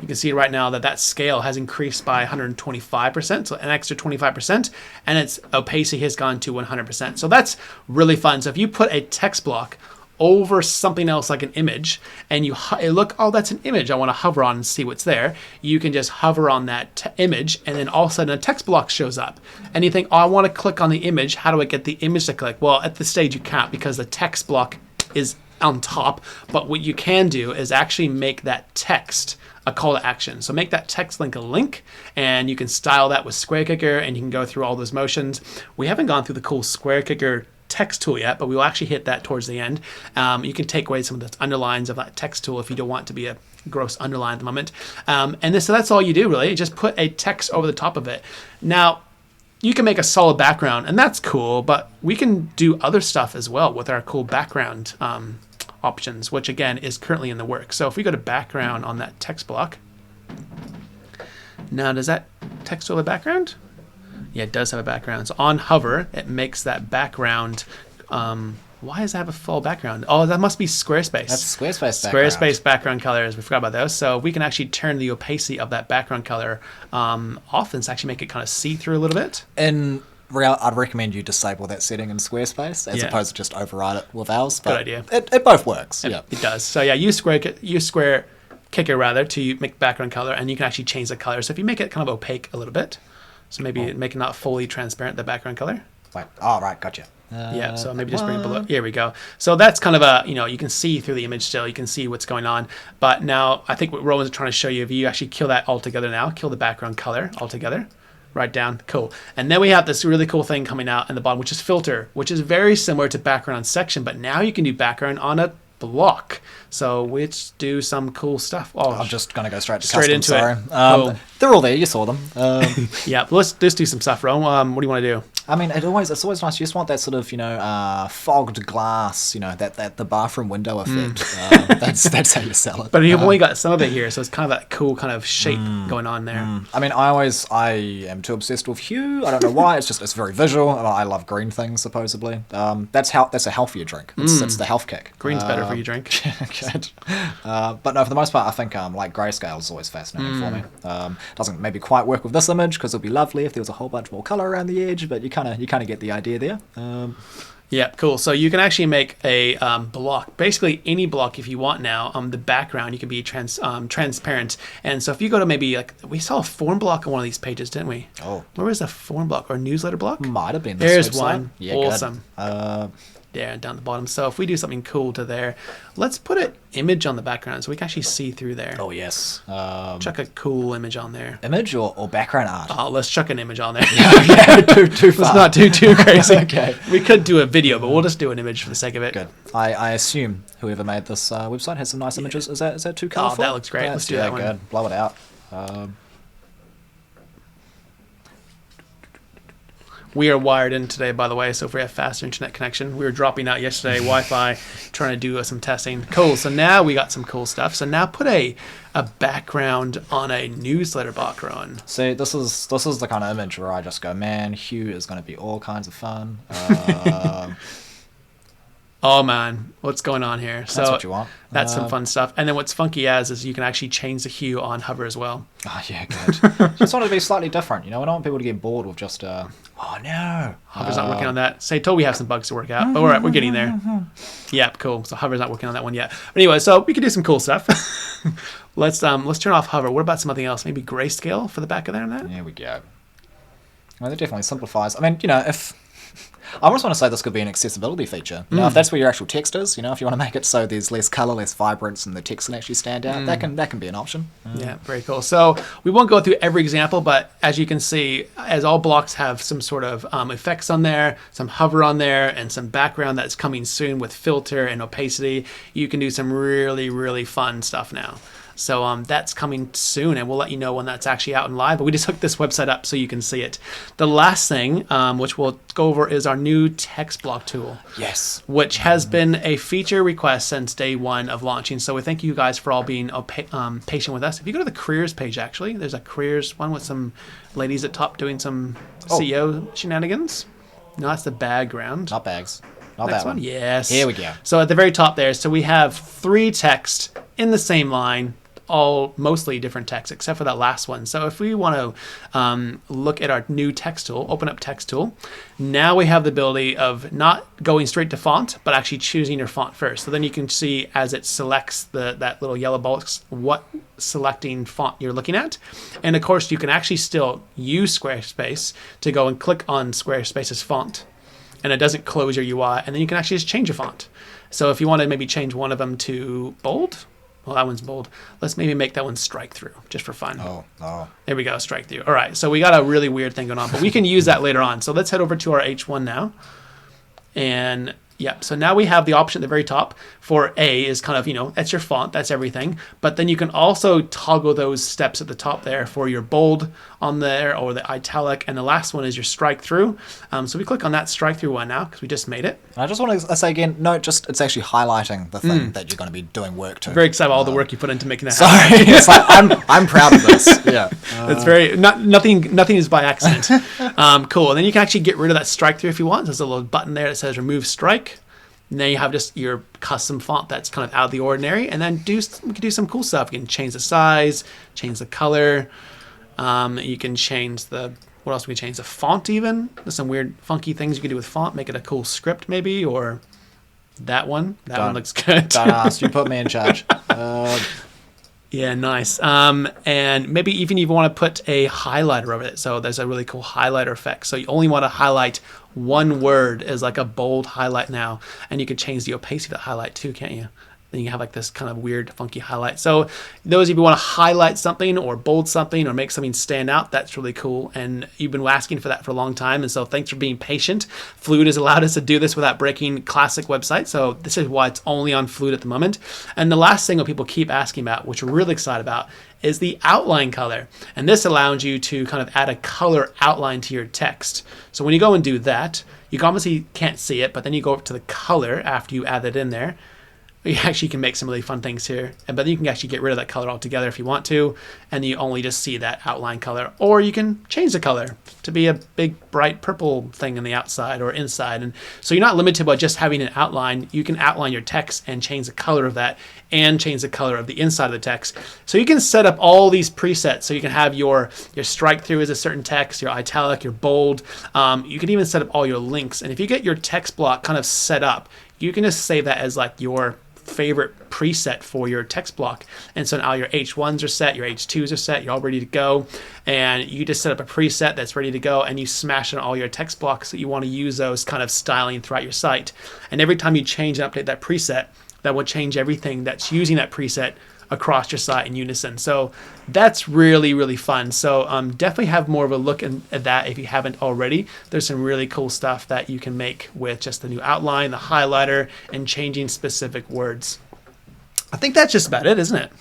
you can see right now that scale has increased by 125%, so an extra 25%, and its opacity has gone to 100%. So that's really fun. So if you put a text block over something else like an image, and you look, oh, that's an image I want to hover on and see what's there, you can just hover on that image, and then all of a sudden a text block shows up. And you think, oh, I want to click on the image. How do I get the image to click? Well, at this stage you can't, because the text block is on top, but what you can do is actually make that text a call to action. So make that text link a link, and you can style that with SquareKicker, and you can go through all those motions. We haven't gone through the cool SquareKicker text tool yet, but we will actually hit that towards the end. You can take away some of the underlines of that text tool if you don't want it to be a gross underline at the moment. So that's all you do really. Just put a text over the top of it. Now, you can make a solid background, and that's cool, but we can do other stuff as well with our cool background options, which again is currently in the works. So if we go to background on that text block, now does that text have a background? Yeah, it does have a background. So on hover, it makes that background. Why does it have a full background? Oh, that must be Squarespace. That's Squarespace background. Squarespace background colors. We forgot about those. So we can actually turn the opacity of that background color off and actually make it kind of see-through a little bit. In real, I'd recommend you disable that setting in Squarespace as opposed to just override it with ours. But good idea. It both works. It does. So yeah, use SquareKicker rather to make background color, and you can actually change the color. So if you make it kind of opaque a little bit, so maybe make it not fully transparent, the background color. Wait. Oh, right. Gotcha. Yeah, so maybe just bring it below. Here we go. So that's kind of a, you can see through the image still. You can see what's going on. But now I think what Rowan's trying to show you, if you actually kill that altogether now, kill the background color altogether, right down, cool. And then we have this really cool thing coming out in the bottom, which is filter, which is very similar to background on section, but now you can do background on a block. So let's do some cool stuff. Oh, I'm just going to go straight to straight custom, into it. sorry. Cool. They're all there. You saw them. Yeah, let's do some stuff, Ron. What do you want to do? I mean, it's always nice. You just want that sort of, fogged glass, that the bathroom window effect. That's how you sell it. But you've only got some of it here, so it's kind of that cool kind of shape going on there. I mean, I am too obsessed with hue. I don't know why. It's very visual. I love green things, supposedly. That's a healthier drink. It's the health kick. Green's better for you drink. Good. But no, for the most part, I think like grayscale is always fascinating for me. Doesn't maybe quite work with this image because it'd be lovely if there was a whole bunch more color around the edge, but you kind of get the idea there. Yeah, cool. So you can actually make a block, basically any block if you want now. The background, you can be transparent. And so if you go to maybe, like, we saw a form block on one of these pages, didn't we? Oh. Where was a form block or newsletter block? Might have been this There's website. One. Yeah, awesome. Good. There, down the bottom. So if we do something cool to there, let's put an image on the background so we can actually see through there. Oh, yes. Chuck a cool image on there. Image or background art? Oh, let's chuck an image on there. Yeah, too far. Let's not too crazy. Okay. We could do a video, but we'll just do an image for the sake of it. Good. I assume whoever made this website has some nice images. Is that too colorful? Oh, that looks great. Let's do that one. Good. Blow it out. We are wired in today, by the way, so if we have faster internet connection, we were dropping out yesterday, Wi-Fi, trying to do some testing. Cool. So now we got some cool stuff. So now put a background on a newsletter block, Ron. See, this is the kind of image where I just go, man, hue is going to be all kinds of fun. Oh man, what's going on here? That's what you want. That's some fun stuff. And then what's funky is you can actually change the hue on hover as well. Oh yeah, good. Just want it to be slightly different. I don't want people to get bored with just oh no, Hover's not working on that. Say, we have some bugs to work out, but we're getting there. Yep, cool. So Hover's not working on that one yet. But anyway, so we can do some cool stuff. Let's turn off Hover. What about something else? Maybe grayscale for the back of there and that? There we go. Well, that definitely simplifies. I mean, if I almost want to say this could be an accessibility feature. If that's where your actual text is, if you want to make it so there's less color, less vibrance, and the text can actually stand out, that can be an option. Yeah, very cool. So we won't go through every example, but as you can see, as all blocks have some sort of effects on there, some hover on there, and some background that's coming soon with filter and opacity, you can do some really, really fun stuff now. So that's coming soon, and we'll let you know when that's actually out and live. But we just hooked this website up so you can see it. The last thing, which we'll go over, is our new text block tool. Yes. Which has been a feature request since day one of launching. So we thank you guys for all being patient with us. If you go to the careers page, actually, there's a careers one with some ladies at top doing some CEO shenanigans. No, that's the background. Not bags. Not Next that one. Yes. Here we go. So at the very top there, so we have 3 text in the same line, all mostly different text, except for that last one. So if we want to look at our new text tool, open up text tool, now we have the ability of not going straight to font, but actually choosing your font first. So then you can see as it selects that little yellow box, what selecting font you're looking at. And of course, you can actually still use Squarespace to go and click on Squarespace's font, and it doesn't close your UI. And then you can actually just change a font. So if you want to maybe change one of them to bold, well, that one's bold. Let's maybe make that one strike through, just for fun. Oh. There we go, strike through. All right, so we got a really weird thing going on, but we can use that later on. So let's head over to our H1 now. And yeah, so now we have the option at the very top for A is kind of, that's your font, that's everything. But then you can also toggle those steps at the top there for your bold on there or the italic. And the last one is your strike through. So we click on that strike through one now because we just made it. And I just want to say again, no, it's actually highlighting the thing that you're going to be doing work to. Very excited about all the work you put into making that sorry. happen. It's like, I'm proud of this. Yeah. It's very, nothing is by accident. Cool. And then you can actually get rid of that strike through if you want. There's a little button there that says remove strike. And then you have just your custom font that's kind of out of the ordinary. And then we can do some cool stuff. You can change the size, change the color. You can change what else we can change? The font even. There's some weird funky things you can do with font. Make it a cool script maybe, or that one. That one looks good. Don't ask. You put me in charge. Yeah, nice. And maybe even if you want to put a highlighter over it. So there's a really cool highlighter effect. So you only want to highlight one word as like a bold highlight now. And you can change the opacity of that highlight too, can't you? then you have like this kind of weird, funky highlight. So those of you who want to highlight something or bold something or make something stand out, that's really cool. And you've been asking for that for a long time. And so thanks for being patient. Fluid has allowed us to do this without breaking classic websites. So this is why it's only on Fluid at the moment. And the last thing that people keep asking about, which we're really excited about, is the outline color. And this allows you to kind of add a color outline to your text. So when you go and do that, you obviously can't see it, but then you go up to the color after you add it in there. You actually can make some really fun things here, but then you can actually get rid of that color altogether if you want to, and you only just see that outline color. Or you can change the color to be a big bright purple thing on the outside or inside. And so you're not limited by just having an outline. You can outline your text and change the color of that and change the color of the inside of the text. So you can set up all these presets. So you can have your strike through as a certain text, your italic, your bold. You can even set up all your links. And if you get your text block kind of set up, you can just save that as like your favorite preset for your text block. And so now your H1s are set, your H2s are set, you're all ready to go. And you just set up a preset that's ready to go, and you smash in all your text blocks that you want to use those kind of styling throughout your site. And every time you change and update that preset, that will change everything that's using that preset across your site in unison. So that's really, really fun. So definitely have more of a look at that if you haven't already. There's some really cool stuff that you can make with just the new outline, the highlighter, and changing specific words. I think that's just about it, isn't it?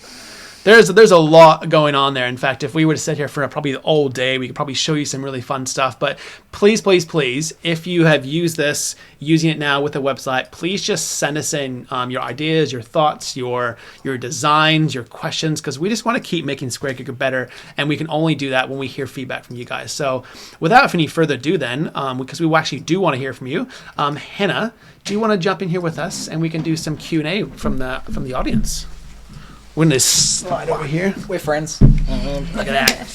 There's a lot going on there. In fact, if we were to sit here for probably all day, we could probably show you some really fun stuff. But please, please, please, if you have used this, using it now with the website, please just send us in your ideas, your thoughts, your designs, your questions, because we just want to keep making SquareKicker better, and we can only do that when we hear feedback from you guys. So without any further ado then, because we actually do want to hear from you, Hannah, do you want to jump in here with us and we can do some Q&A from the audience? We're going to slide over here. We're friends. Look at that.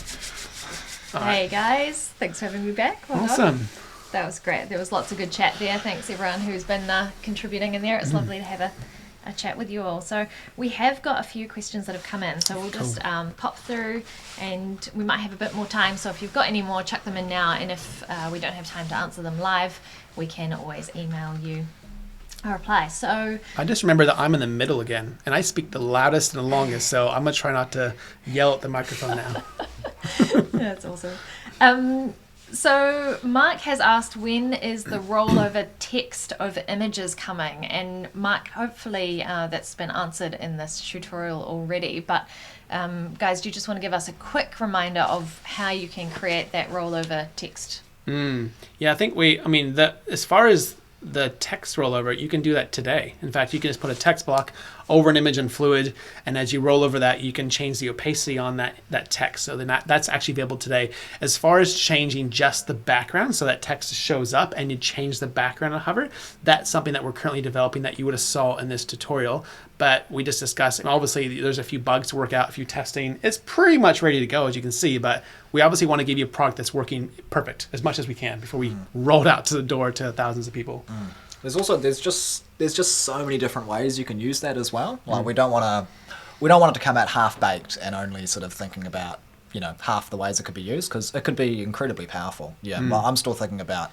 Hey guys, thanks for having me back. Well Awesome. done. That was great. There was lots of good chat there. Thanks everyone who's been contributing in there. It's lovely to have a chat with you all. So we have got a few questions that have come in. So we'll just pop through, and we might have a bit more time. So if you've got any more, chuck them in now. And if we don't have time to answer them live, we can always email you a reply. So I just remember that I'm in the middle again, and I speak the loudest and the longest, so I'm going to try not to yell at the microphone now. That's awesome. So Mark has asked, when is the rollover text over images coming? And Mark, hopefully that's been answered in this tutorial already, but guys, do you just want to give us a quick reminder of how you can create that rollover text? Yeah, I think as far as the text rollover, you can do that today. In fact, you can just put a text block over an image in Fluid, and as you roll over that, you can change the opacity on that text. So then that's actually available today. As far as changing just the background so that text shows up and you change the background on hover, that's something that we're currently developing that you would have saw in this tutorial. But we just discussed, and obviously there's a few bugs to work out, a few testing. It's pretty much ready to go, as you can see, but we obviously want to give you a product that's working perfect as much as we can before we roll it out to the door to thousands of people. There's just so many different ways you can use that as well. Like we don't want it to come out half baked and only sort of thinking about half the ways it could be used, because it could be incredibly powerful. Well, I'm still thinking about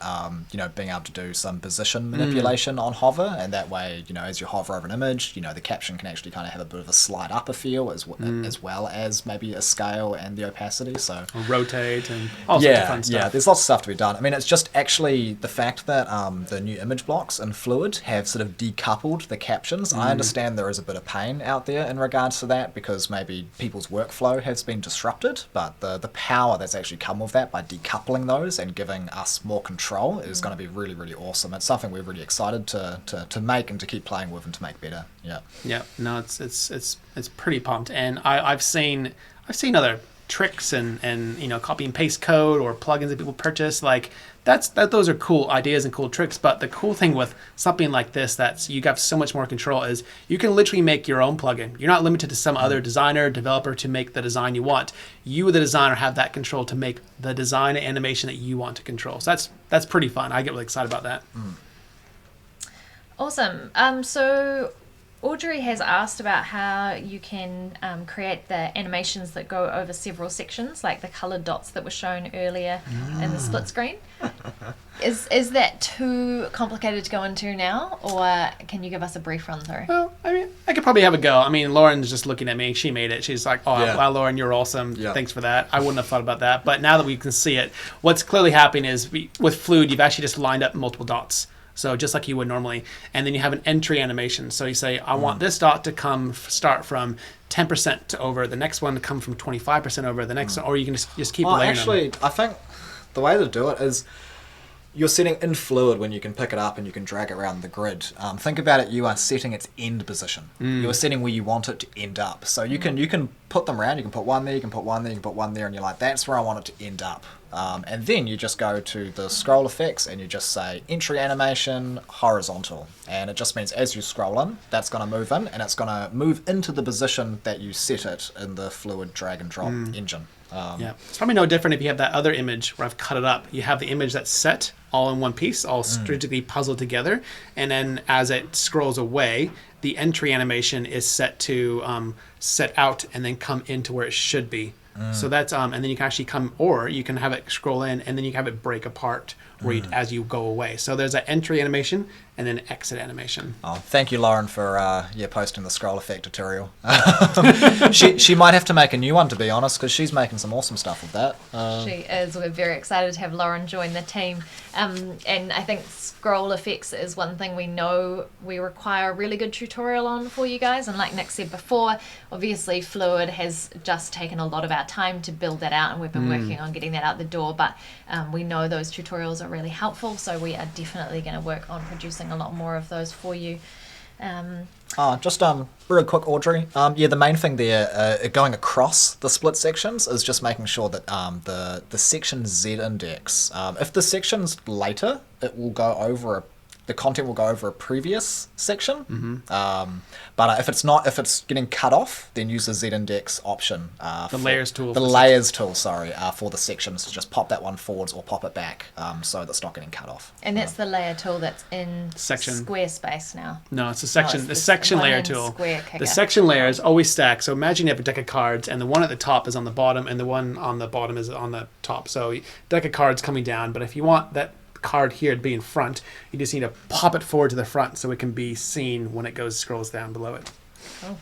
being able to do some position manipulation on hover, and that way as you hover over an image, the caption can actually kind of have a bit of a slide upper feel as well as maybe a scale and the opacity. So or rotate and all sorts of fun stuff. Yeah, there's lots of stuff to be done. I mean, it's just actually the fact that the new image blocks in Fluid have sort of decoupled the captions. I understand there is a bit of pain out there in regards to that, because maybe people's workflow has been disrupted. But the power that's actually come with that by decoupling those and giving us more control is going to be really, really awesome. It's something we're really excited to make and to keep playing with and to make better. Yeah. No, it's pretty pumped, and I've seen other tricks and copy and paste code or plugins that people purchase. Like those are cool ideas and cool tricks, but the cool thing with something like this that's you got so much more control is you can literally make your own plugin. You're not limited to some other designer, developer to make the design you want. You, the designer, have that control to make the design and animation that you want to control. So that's pretty fun. I get really excited about that. Awesome. So Audrey has asked about how you can create the animations that go over several sections, like the colored dots that were shown earlier in the split screen. Is that too complicated to go into now, or can you give us a brief run through? Well, I I could probably have a go. I mean, Lauren's just looking at me. She made it. She's like, oh, Yeah. wow, Lauren, you're awesome. Yeah. Thanks for that. I wouldn't have thought about that. But now that we can see it, what's clearly happening is with Fluid, you've actually just lined up multiple dots. So just like you would normally. And then you have an entry animation. So you say, I want this dot to start from 10% to over, the next one to come from 25% over, the next one, or you can just keep layering them. I think the way to do it is you're setting in Fluid when you can pick it up and you can drag it around the grid. Think about it, you are setting its end position. You're setting where you want it to end up. So you can put them around, you can put one there, you can put one there, you can put one there, and you're like, that's where I want it to end up. And then you just go to the scroll effects and you just say entry animation horizontal. And it just means as you scroll in, that's going to move in, and it's going to move into the position that you set it in the Fluid drag and drop engine. Yeah, it's probably no different if you have that other image where I've cut it up. You have the image that's set all in one piece, all strategically puzzled together, and then as it scrolls away, the entry animation is set to set out and then come into where it should be. So that's and then you can actually or you can have it scroll in and then you can have it break apart where as you go away. So there's an entry animation and then exit animation. Oh, thank you, Lauren, for posting the scroll effect tutorial. she might have to make a new one, to be honest, because she's making some awesome stuff with that. She is. We're very excited to have Lauren join the team. And I think scroll effects is one thing we know we require a really good tutorial on for you guys. And like Nick said before, obviously Fluid has just taken a lot of our time to build that out, and we've been working on getting that out the door. But we know those tutorials are really helpful, so we are definitely going to work on producing a lot more of those for you. Just real quick, Audrey. The main thing there, going across the split sections, is just making sure that the section Z index, if the section's later, it will go over the content will go over a previous section. But if it's getting cut off, then use the Z index option. The layers tool. The layers tool, for the sections, to just pop that one forwards or pop it back, so that's not getting cut off. And that's the layer tool that's in Squarespace now. No, it's the section. The section layer tool. SquareKicker. The section layers always stack. So imagine you have a deck of cards, and the one at the top is on the bottom, and the one on the bottom is on the top. So deck of cards coming down. But if you want that card here to be in front, you just need to pop it forward to the front so it can be seen when it scrolls down below it. Cool.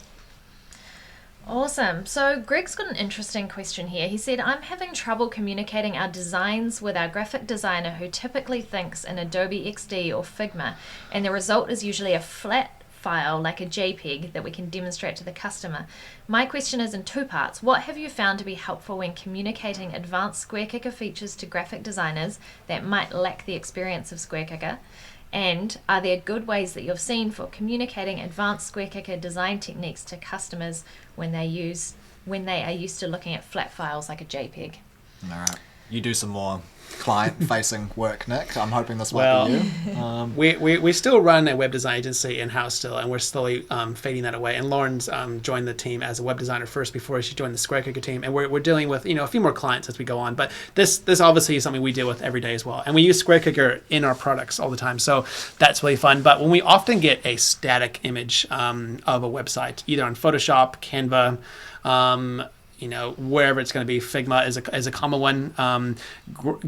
Awesome. So Greg's got an interesting question here. He said, I'm having trouble communicating our designs with our graphic designer who typically thinks in Adobe XD or Figma, and the result is usually a flat file like a JPEG that we can demonstrate to the customer. My question is in two parts. What have you found to be helpful when communicating advanced SquareKicker features to graphic designers that might lack the experience of SquareKicker? And are there good ways that you've seen for communicating advanced SquareKicker design techniques to customers when they are used to looking at flat files like a JPEG? All right. You do some more client-facing work, Nick. I'm hoping this might be you. We still run a web design agency in-house still, and we're slowly fading that away. And Lauren's joined the team as a web designer first before she joined the SquareKicker team, and we're dealing with a few more clients as we go on. But this obviously is something we deal with every day as well, and we use SquareKicker in our products all the time, so that's really fun. But when we often get a static image of a website, either on Photoshop, Canva, wherever it's going to be, Figma is a common one.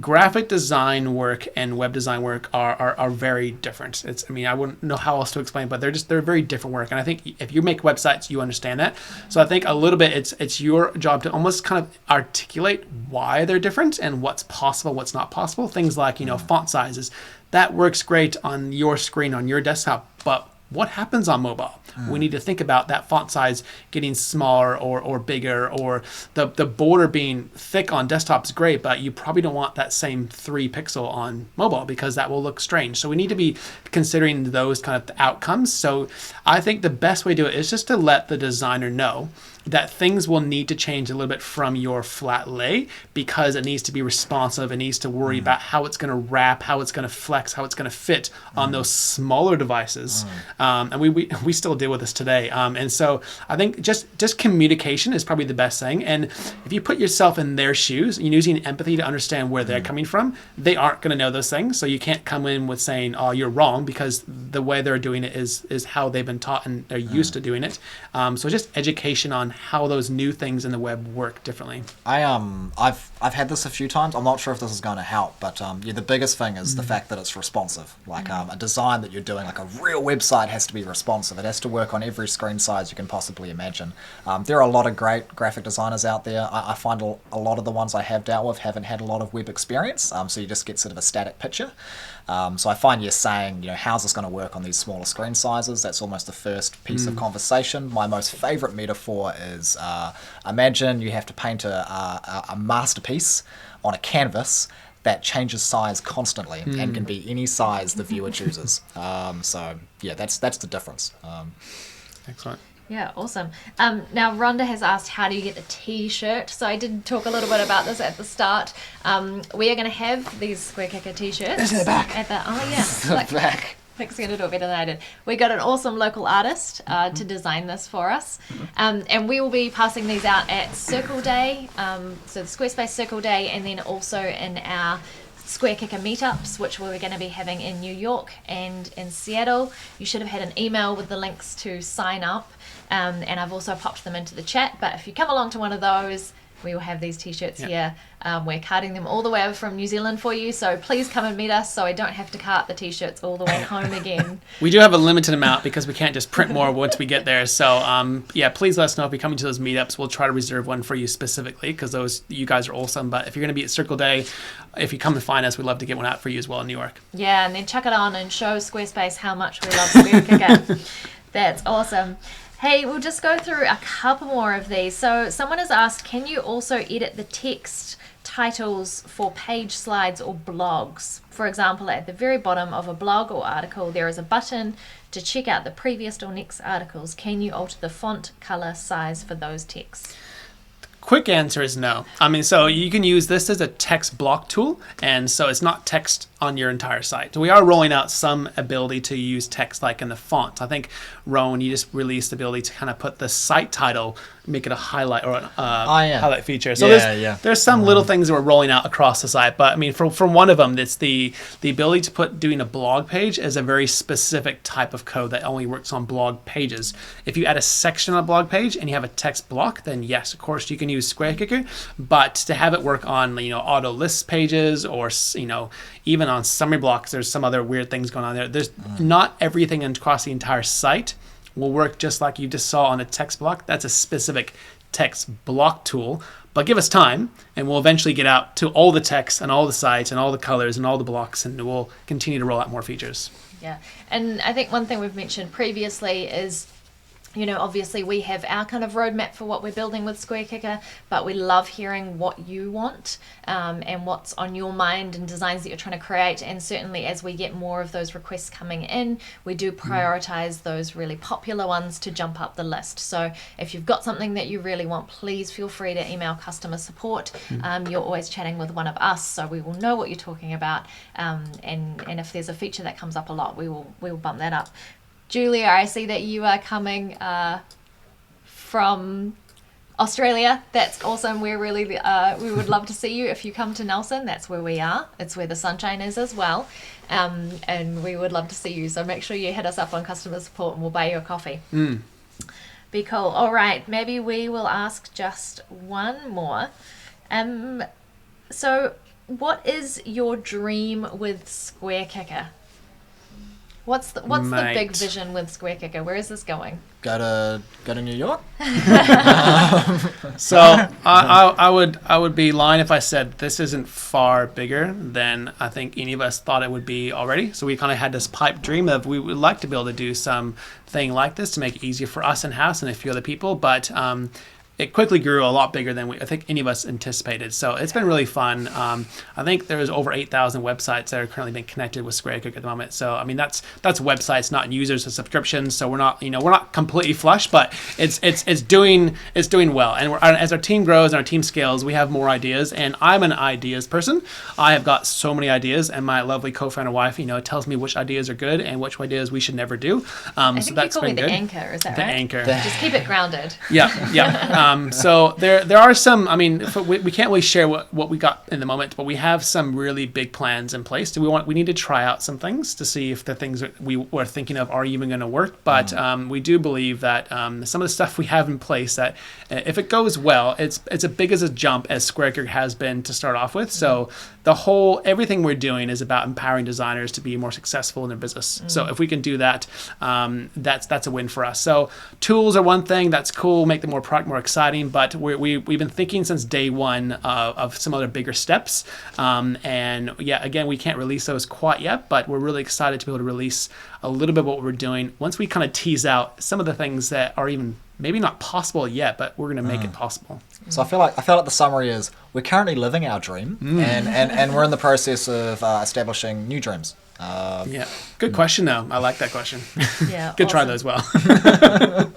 Graphic design work and web design work are very different. I wouldn't know how else to explain, but they're very different work. And I think if you make websites, you understand that. So I think a little bit it's your job to almost kind of articulate why they're different and what's possible, what's not possible. Things like font sizes, that works great on your screen on your desktop, but what happens on mobile? We need to think about that font size getting smaller or bigger, or the border being thick on desktop is great, but you probably don't want that same 3 pixel on mobile because that will look strange. So we need to be considering those kind of outcomes. So I think the best way to do it is just to let the designer know that things will need to change a little bit from your flat lay because it needs to be responsive. It needs to worry about how it's going to wrap, how it's going to flex, how it's going to fit on those smaller devices. And we still deal with this today. And so I think just communication is probably the best thing. And if you put yourself in their shoes and using empathy to understand where they're coming from, they aren't going to know those things. So you can't come in with saying, oh, you're wrong, because the way they're doing it is how they've been taught and they're used to doing it. So just education on how those new things in the web work differently? I've had this a few times. I'm not sure if this is going to help, but the biggest thing is the fact that it's responsive. Like a design that you're doing, like a real website, has to be responsive. It has to work on every screen size you can possibly imagine. There are a lot of great graphic designers out there. I find a lot of the ones I have dealt with haven't had a lot of web experience, so you just get sort of a static picture. So I find you're saying, how's this going to work on these smaller screen sizes? That's almost the first piece of conversation. My most favorite metaphor is imagine you have to paint a masterpiece on a canvas that changes size constantly and can be any size the viewer chooses. So yeah, that's the difference. Excellent. Yeah, awesome. Now, Rhonda has asked, how do you get the T-shirt? So I did talk a little bit about this at the start. We are going to have these SquareKicker T-shirts. It's in the back. The back. Nick's going to do it better than I did. We got an awesome local artist to design this for us. And we will be passing these out at Circle Day, so the Squarespace Circle Day, and then also in our SquareKicker meetups, which we're going to be having in New York and in Seattle. You should have had an email with the links to sign up. And I've also popped them into the chat. But if you come along to one of those, we will have these T-shirts here. We're carting them all the way over from New Zealand for you. So please come and meet us so I don't have to cart the T-shirts all the way home again. We do have a limited amount because we can't just print more once we get there. So please let us know if you're coming to those meetups. We'll try to reserve one for you specifically because you guys are awesome. But if you're going to be at Circle Day, if you come and find us, we'd love to get one out for you as well in New York. Yeah, and then chuck it on and show Squarespace how much we love SquareKicker. That's awesome. Hey, we'll just go through a couple more of these. So someone has asked, can you also edit the text titles for page slides or blogs? For example, at the very bottom of a blog or article, there is a button to check out the previous or next articles. Can you alter the font, color, size for those texts? Quick answer is no. So you can use this as a text block tool, and so it's not text on your entire site. So we are rolling out some ability to use text like in the font. I think, Rowan, you just released the ability to kind of put the site title, make it a highlight or highlight feature. So there's some little things that we're rolling out across the site, but from one of them, it's the ability to doing a blog page as a very specific type of code that only works on blog pages. If you add a section on a blog page and you have a text block, then yes, of course you can use SquareKicker, but to have it work on auto list pages or even on summary blocks, there's some other weird things going on there. There's not everything across the entire site will work just like you just saw on a text block. That's a specific text block tool, but give us time and we'll eventually get out to all the text and all the sites and all the colors and all the blocks, and we'll continue to roll out more features. Yeah, and I think one thing we've mentioned previously is, obviously we have our kind of roadmap for what we're building with SquareKicker, but we love hearing what you want and what's on your mind and designs that you're trying to create. And certainly as we get more of those requests coming in, we do prioritize those really popular ones to jump up the list. So if you've got something that you really want, please feel free to email customer support. You're always chatting with one of us, so we will know what you're talking about. And if there's a feature that comes up a lot, we will bump that up. Julia, I see that you are coming from Australia. That's awesome. We're really we would love to see you if you come to Nelson. That's where we are. It's where the sunshine is as well. And we would love to see you. So make sure you hit us up on customer support and we'll buy you a coffee. Be cool. All right. Maybe we will ask just one more. So what is your dream with SquareKicker? What's the big vision with SquareKicker? Where is this going? Go to New York. So I would be lying if I said this isn't far bigger than I think any of us thought it would be already. So we kind of had this pipe dream of we would like to be able to do something like this to make it easier for us in-house and a few other people, but it quickly grew a lot bigger than I think any of us anticipated. So it's been really fun. I think there's over 8,000 websites that are currently being connected with SquareKicker at the moment. So that's websites, not users or subscriptions. So we're not completely flush, but it's doing well. And as our team grows and our team scales, we have more ideas. And I'm an ideas person. I have got so many ideas, and my lovely co-founder wife, tells me which ideas are good and which ideas we should never do. I think you call me the anchor. Is that right? The anchor. Just keep it grounded. Yeah. So there are some. I mean, we can't really share what we got in the moment, but we have some really big plans in place. We need to try out some things to see if the things that we were thinking of are even going to work. But we do believe that some of the stuff we have in place, that if it goes well, it's as big as a jump as SquareKicker has been to start off with. So everything we're doing is about empowering designers to be more successful in their business. So if we can do that, that's a win for us. So tools are one thing that's cool, make the product more exciting, but we've been thinking since day one of some other bigger steps. And yeah, again, we can't release those quite yet, but we're really excited to be able to release a little bit of what we're doing once we kind of tease out some of the things that are even maybe not possible yet, but we're going to make it possible. So I feel like the summary is we're currently living our dream, and we're in the process of establishing new dreams. Yeah, good question though. I like that question. Yeah, good try awesome. those well.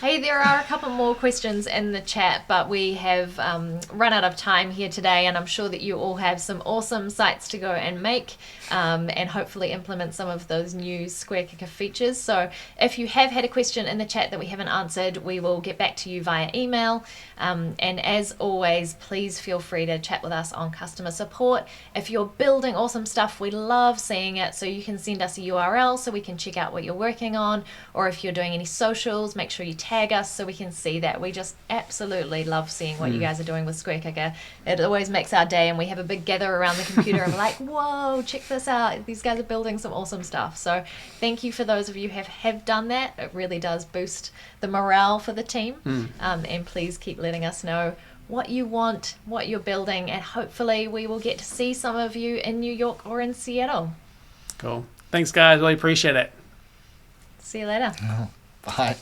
Hey, there are a couple more questions in the chat, but we have run out of time here today, and I'm sure that you all have some awesome sites to go and make and hopefully implement some of those new SquareKicker features. So if you have had a question in the chat that we haven't answered, we will get back to you via email. And as always, please feel free to chat with us on customer support. If you're building awesome stuff, we love seeing it, so you can send us a URL so we can check out what you're working on, or if you're doing any socials, make sure you tag us so we can see that. We just absolutely love seeing what you guys are doing with SquareKicker. It always makes our day, and we have a big gather around the computer and we're like, whoa, check this out. These guys are building some awesome stuff. So thank you for those of you who have done that. It really does boost the morale for the team. And please keep letting us know what you want, what you're building, and hopefully we will get to see some of you in New York or in Seattle. Cool. Thanks, guys. Really appreciate it. See you later. Bye.